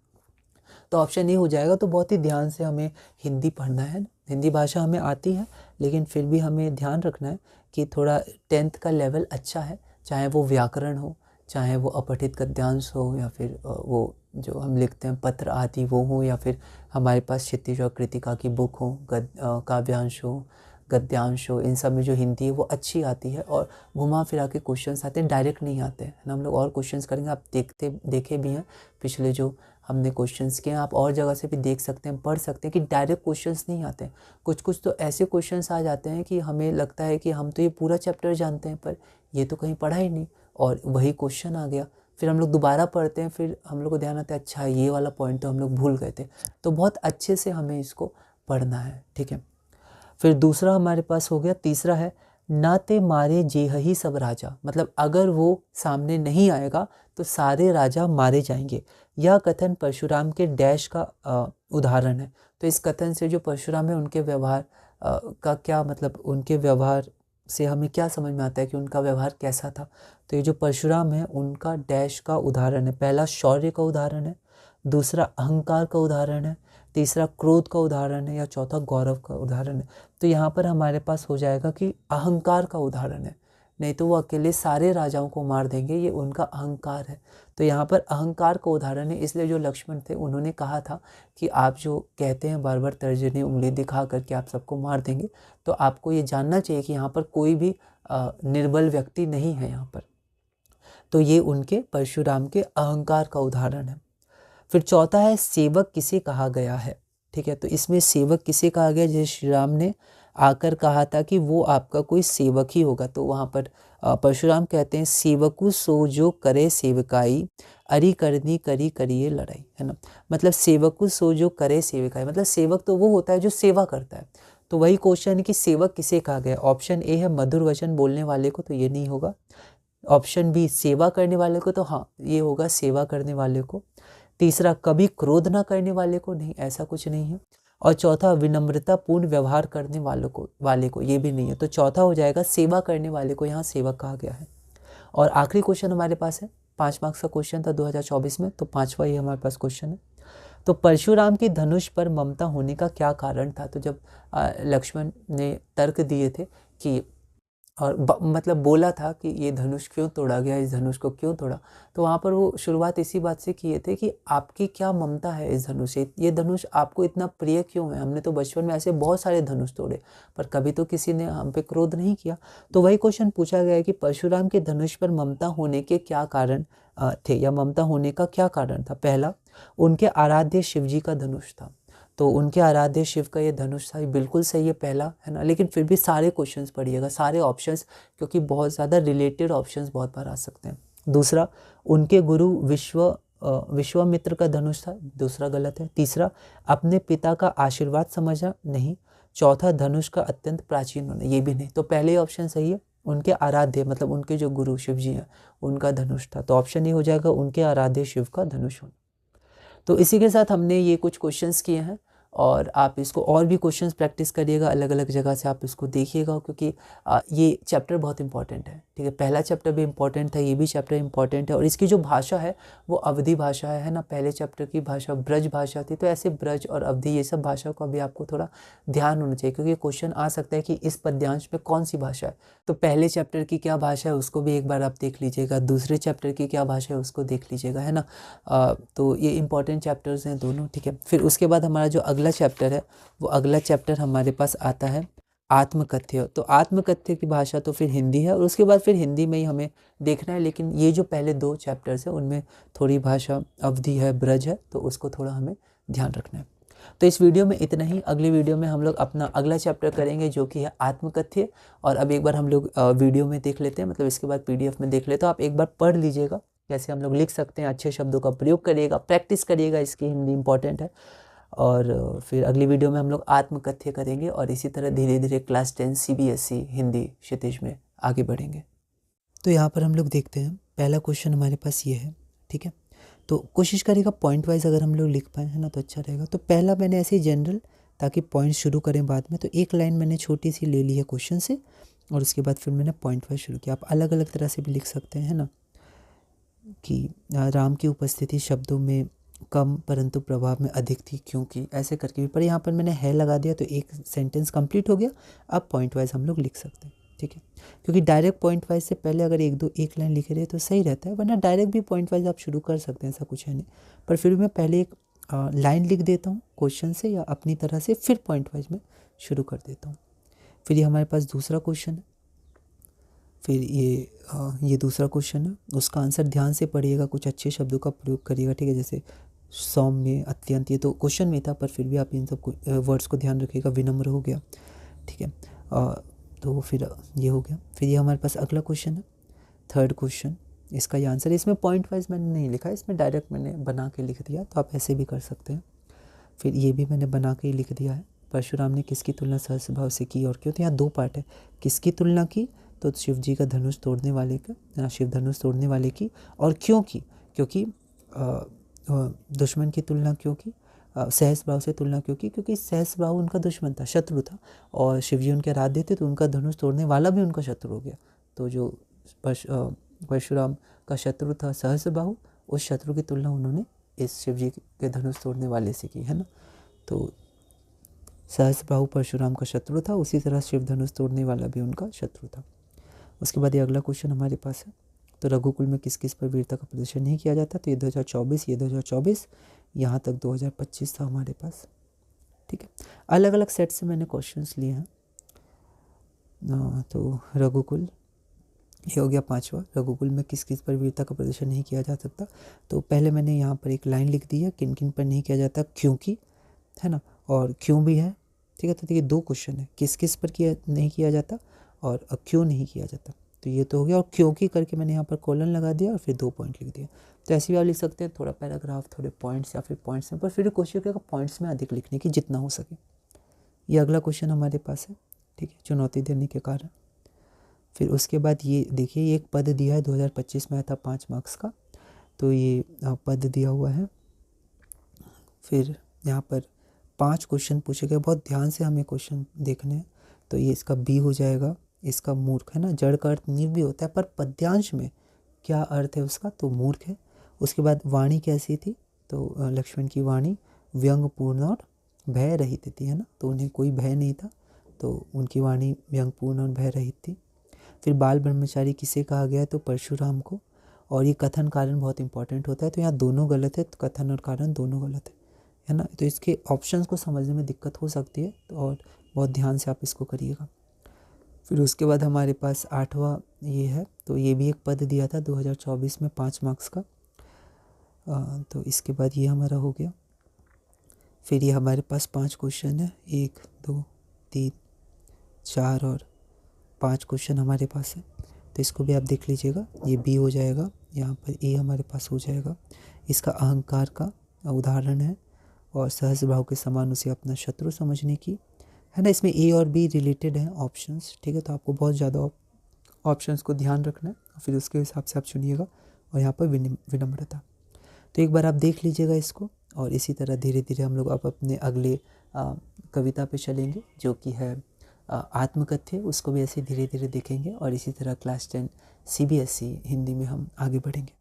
तो ऑप्शन ए हो जाएगा। तो बहुत ही ध्यान से हमें हिंदी पढ़ना है, हिंदी भाषा हमें आती है, लेकिन फिर भी हमें ध्यान रखना है कि थोड़ा 10th का लेवल अच्छा है, चाहे वो व्याकरण हो, चाहे वो अपठित गद्यांश हो, या फिर वो जो हम लिखते हैं पत्र आदि वो हो, या फिर हमारे पास क्षितिज और कृतिका की बुक हो, काव्यांश हो, गद्यांश हो, इन सब में जो हिंदी है वो अच्छी आती है, और घुमा फिरा के क्वेश्चंस आते हैं, डायरेक्ट नहीं आते हैं ना। हम लोग और क्वेश्चंस करेंगे, आप देखे भी हैं पिछले जो हमने क्वेश्चंस किए हैं, आप और जगह से भी देख सकते हैं, पढ़ सकते हैं कि डायरेक्ट क्वेश्चंस नहीं आते हैं। कुछ तो ऐसे क्वेश्चंस आ जाते हैं कि हमें लगता है कि हम तो ये पूरा चैप्टर जानते हैं, पर ये तो कहीं पढ़ा ही नहीं, और वही क्वेश्चन आ गया। फिर हम लोग दोबारा पढ़ते हैं, फिर हम लोग को ध्यान आता है अच्छा ये वाला पॉइंट तो हम लोग भूल गए थे। तो बहुत अच्छे से हमें इसको पढ़ना है, ठीक है। फिर दूसरा हमारे पास हो गया, तीसरा है नाते मारे जेहही सब राजा, मतलब अगर वो सामने नहीं आएगा तो सारे राजा मारे जाएंगे। यह कथन परशुराम के डैश का उदाहरण है। तो इस कथन से जो परशुराम है उनके व्यवहार का क्या मतलब, उनके व्यवहार से हमें क्या समझ में आता है कि उनका व्यवहार कैसा था। तो ये जो परशुराम है उनका डैश का उदाहरण है। पहला शौर्य का उदाहरण है, दूसरा अहंकार का उदाहरण है, तीसरा क्रोध का उदाहरण है, या चौथा गौरव का उदाहरण है। तो यहाँ पर हमारे पास हो जाएगा कि अहंकार का उदाहरण है, नहीं तो वो अकेले सारे राजाओं को मार देंगे, ये उनका अहंकार है। तो यहाँ पर अहंकार का उदाहरण है, इसलिए जो लक्ष्मण थे उन्होंने कहा था कि आप जो कहते हैं बार बार तर्जनी उंगली दिखा करके आप सबको मार देंगे, तो आपको ये जानना चाहिए कि यहाँ पर कोई भी निर्बल व्यक्ति नहीं है यहाँ पर। तो ये उनके परशुराम के अहंकार का उदाहरण है। फिर चौथा है सेवक किसे कहा गया है, ठीक है। तो इसमें सेवक किसे कहा गया, जैसे श्री राम ने आकर कहा था कि वो आपका कोई सेवक ही होगा, तो वहाँ पर परशुराम कहते हैं सेवकु सो जो करे सेवकाई, अरि करनी करी करिए लड़ाई, है ना। मतलब सेवकु सो जो करे सेवकाई, मतलब सेवक तो वो होता है जो सेवा करता है। तो वही क्वेश्चन है कि सेवक किसे कहा गया। ऑप्शन ए है मधुर वचन बोलने वाले को, तो ये नहीं होगा। ऑप्शन बी सेवा करने वाले को, तो हाँ ये होगा सेवा करने वाले को। तीसरा कभी क्रोध ना करने वाले को, नहीं ऐसा कुछ नहीं है। और चौथा विनम्रतापूर्ण व्यवहार करने वाले को ये भी नहीं है। तो चौथा हो जाएगा सेवा करने वाले को, यहाँ सेवक कहा गया है। और आखिरी क्वेश्चन हमारे पास है, 5 मार्क्स का क्वेश्चन था 2024 में, तो 5वां ये हमारे पास क्वेश्चन है। तो परशुराम की धनुष पर ममता होने का क्या कारण था। तो जब लक्ष्मण ने तर्क दिए थे कि और मतलब बोला था कि ये धनुष क्यों तोड़ा गया, इस धनुष को क्यों तोड़ा, तो वहाँ पर वो शुरुआत इसी बात से किए थे कि आपकी क्या ममता है इस धनुष से, ये धनुष आपको इतना प्रिय क्यों है। हमने तो बचपन में ऐसे बहुत सारे धनुष तोड़े, पर कभी तो किसी ने हम पे क्रोध नहीं किया। तो वही क्वेश्चन पूछा गया है कि परशुराम के धनुष पर ममता होने के क्या कारण थे, या ममता होने का क्या कारण था। पहला, उनके आराध्य शिव जी का धनुष था, तो उनके आराध्य शिव का ये धनुष था, बिल्कुल सही है पहला, है ना। लेकिन फिर भी सारे क्वेश्चंस पढ़िएगा, सारे ऑप्शंस, क्योंकि बहुत ज़्यादा रिलेटेड ऑप्शंस बहुत बार आ सकते हैं। दूसरा, उनके गुरु विश्वामित्र का धनुष था, दूसरा गलत है। तीसरा, अपने पिता का आशीर्वाद समझा, नहीं। चौथा धनुष का अत्यंत प्राचीन होना, ये भी नहीं। तो पहले ऑप्शन सही है, उनके आराध्य मतलब उनके जो गुरु शिव जी हैं उनका धनुष था, तो ऑप्शन ही हो जाएगा उनके आराध्य शिव का धनुष होना। तो इसी के साथ हमने ये कुछ क्वेश्चंस किए हैं, और आप इसको और भी क्वेश्चंस प्रैक्टिस करिएगा, अलग अलग जगह से आप इसको देखिएगा, क्योंकि ये चैप्टर बहुत इंपॉर्टेंट है। ठीक है, पहला चैप्टर भी इंपॉर्टेंट था, ये भी चैप्टर इंपॉर्टेंट है। और इसकी जो भाषा है वो अवधी भाषा है ना। पहले चैप्टर की भाषा ब्रज भाषा थी, तो ऐसे ब्रज और अवधी ये सब भाषा को अभी आपको थोड़ा ध्यान होना चाहिए, क्योंकि क्वेश्चन आ सकता है कि इस पद्यांश में कौन सी भाषा है। तो पहले चैप्टर की क्या भाषा है उसको भी एक बार आप देख लीजिएगा, दूसरे चैप्टर की क्या भाषा है उसको देख लीजिएगा, है ना। तो ये इंपॉर्टेंट चैप्टर्स हैं दोनों। ठीक है, फिर उसके बाद हमारा जो अगला चैप्टर है, वो अगला चैप्टर हमारे पास आता है आत्मकथ्य। तो आत्मकथ्य की भाषा तो फिर हिंदी है, और उसके बाद फिर हिंदी में ही हमें देखना है। लेकिन ये जो पहले 2 चैप्टर्स है उनमें थोड़ी भाषा अवधि है, ब्रज है, तो उसको थोड़ा हमें ध्यान रखना है। तो इस वीडियो में इतना ही। अगली वीडियो में हम लोग अपना अगला चैप्टर करेंगे जो कि है आत्मकथ्य। और अब एक बार हम लोग वीडियो में देख लेते हैं, मतलब इसके बाद PDF में देख लेते हैं। आप एक बार पढ़ लीजिएगा कैसे हम लोग लिख सकते हैं, अच्छे शब्दों का प्रयोग करिएगा, प्रैक्टिस करिएगा, इसकी हिंदी इंपॉर्टेंट है। और फिर अगली वीडियो में हम लोग आत्मकथ्य करेंगे, और इसी तरह धीरे धीरे क्लास 10 CBSE हिंदी क्षितिज में आगे बढ़ेंगे। तो यहाँ पर हम लोग देखते हैं, पहला क्वेश्चन हमारे पास ये है। ठीक है, तो कोशिश करेगा पॉइंट वाइज अगर हम लोग लिख पाए, है ना, तो अच्छा रहेगा। तो पहला मैंने ऐसे ही जनरल, ताकि पॉइंट शुरू करें बाद में, तो एक लाइन मैंने छोटी सी ले ली है क्वेश्चन से, और उसके बाद फिर मैंने पॉइंट वाइज शुरू किया। आप अलग अलग तरह से भी लिख सकते हैं, है ना, कि राम की उपस्थिति शब्दों में कम परंतु प्रभाव में अधिक थी क्योंकि, ऐसे करके भी। पर यहाँ पर मैंने है लगा दिया तो एक सेंटेंस कंप्लीट हो गया। अब पॉइंट वाइज हम लोग लिख सकते हैं। ठीक है, क्योंकि डायरेक्ट पॉइंट वाइज से पहले अगर एक लाइन लिखे रहे तो सही रहता है, वरना डायरेक्ट भी पॉइंट वाइज आप शुरू कर सकते हैं, ऐसा कुछ है नहीं। पर फिर मैं पहले एक लाइन लिख देता हूँ क्वेश्चन से या अपनी तरह से, फिर पॉइंट वाइज में शुरू कर देता हूँ। फिर ये हमारे पास दूसरा क्वेश्चन है। फिर ये दूसरा क्वेश्चन है, उसका आंसर ध्यान से पढ़िएगा, कुछ अच्छे शब्दों का प्रयोग करिएगा। ठीक है, जैसे सौम्य, अत्यंत, ये तो क्वेश्चन में था, पर फिर भी आप इन सब वर्ड्स को ध्यान रखिएगा। विनम्र हो गया। ठीक है, तो फिर ये हो गया। फिर ये हमारे पास अगला क्वेश्चन है, थर्ड क्वेश्चन। इसका ये आंसर, इसमें पॉइंट वाइज मैंने नहीं लिखा, इसमें डायरेक्ट मैंने बना के लिख दिया, तो आप ऐसे भी कर सकते हैं। फिर ये भी मैंने बना के ही लिख दिया है। परशुराम ने किसकी तुलना सहस्त्र भाव से की और क्यों? तो यहाँ 2 पार्ट है। किसकी तुलना की? तो शिव जी का धनुष तोड़ने वाले का, शिव धनुष तोड़ने वाले की। और क्यों की? क्योंकि दुश्मन की तुलना क्यों की? सहस्त्रबाहु से तुलना क्यों की? क्योंकि सहस्त्रबाहु उनका दुश्मन था, शत्रु था, और शिव जी उनके आराध्य थे, तो उनका धनुष तोड़ने वाला भी उनका शत्रु हो गया। तो जो परशुराम का शत्रु था सहस्त्रबाहु, उस शत्रु की तुलना उन्होंने इस शिव जी के धनुष तोड़ने वाले से की, है ना। तो सहस्त्रबाहु परशुराम का शत्रु था, उसी तरह शिव धनुष तोड़ने वाला भी उनका शत्रु था। उसके बाद ये अगला क्वेश्चन हमारे पास है, तो रघुकुल में किस किस पर वीरता का प्रदर्शन नहीं किया जाता? तो ये 2024, ये 2024, यहाँ तक 2025 था हमारे पास। ठीक है, अलग अलग सेट से मैंने क्वेश्चंस लिए हैं। तो रघुकुल, ये हो गया 5वां। रघुकुल में किस किस पर वीरता का प्रदर्शन नहीं किया जा सकता? तो पहले मैंने यहाँ पर एक लाइन लिख दी है, किन किन पर नहीं किया जाता, क्योंकि, है ना, और क्यों भी है। ठीक है, तो देखिए 2 क्वेश्चन है, किस किस पर नहीं किया जाता और क्यों नहीं किया जाता। तो ये तो हो गया, और क्योंकि करके मैंने यहाँ पर कॉलन लगा दिया और फिर 2 पॉइंट लिख दिया। तो ऐसे भी आप लिख सकते हैं, थोड़ा पैराग्राफ, थोड़े पॉइंट्स या फिर पॉइंट्स में, पर फिर कोशिश करेगा पॉइंट्स में अधिक लिखने की जितना हो सके। ये अगला क्वेश्चन हमारे पास है। ठीक है, चुनौती देने के कारण। फिर उसके बाद ये देखिए, ये एक पद दिया है, 2025 में आया था 5 मार्क्स का, तो ये पद दिया हुआ है। फिर यहाँ पर 5 क्वेश्चन पूछे गए, बहुत ध्यान से हमें क्वेश्चन देखने हैं। तो ये इसका बी हो जाएगा, इसका मूर्ख, है ना। जड़ का अर्थ नीव भी होता है, पर पद्यांश में क्या अर्थ है उसका? तो मूर्ख है। उसके बाद वाणी कैसी थी? तो लक्ष्मण की वाणी व्यंग्यपूर्ण और भय रहित थी, है ना, तो उन्हें कोई भय नहीं था, तो उनकी वाणी व्यंग्यपूर्ण और भय रहित थी। फिर बाल ब्रह्मचारी किसे कहा गया है? तो परशुराम को। और ये कथन कारण बहुत इंपॉर्टेंट होता है, तो यहाँ दोनों गलत है, तो कथन और कारण दोनों गलत है ना। तो इसके ऑप्शंस को समझने में दिक्कत हो सकती है, तो और बहुत ध्यान से आप इसको करिएगा। फिर उसके बाद हमारे पास 8वां ये है, तो ये भी एक पद दिया था 2024 में 5 मार्क्स का। तो इसके बाद ये हमारा हो गया। फिर ये हमारे पास 5 क्वेश्चन है, 1 2 3 4 और 5 क्वेश्चन हमारे पास है, तो इसको भी आप देख लीजिएगा। ये बी हो जाएगा, यहाँ पर ए हमारे पास हो जाएगा। इसका अहंकार का उदाहरण है, और सहस्त्रबाहु के समान उसे अपना शत्रु समझने की, है ना। इसमें ए और बी रिलेटेड हैं ऑप्शंस, ठीक है। तो आपको बहुत ज़्यादा ऑप्शंस को ध्यान रखना है और फिर उसके हिसाब से आप चुनिएगा। और यहाँ पर विनम्रता। तो एक बार आप देख लीजिएगा इसको, और इसी तरह धीरे धीरे हम लोग अब अपने अगले कविता पे चलेंगे, जो कि है आत्मकथ्य। उसको भी ऐसे धीरे धीरे देखेंगे और इसी तरह क्लास 10 CBSE हिंदी में हम आगे बढ़ेंगे।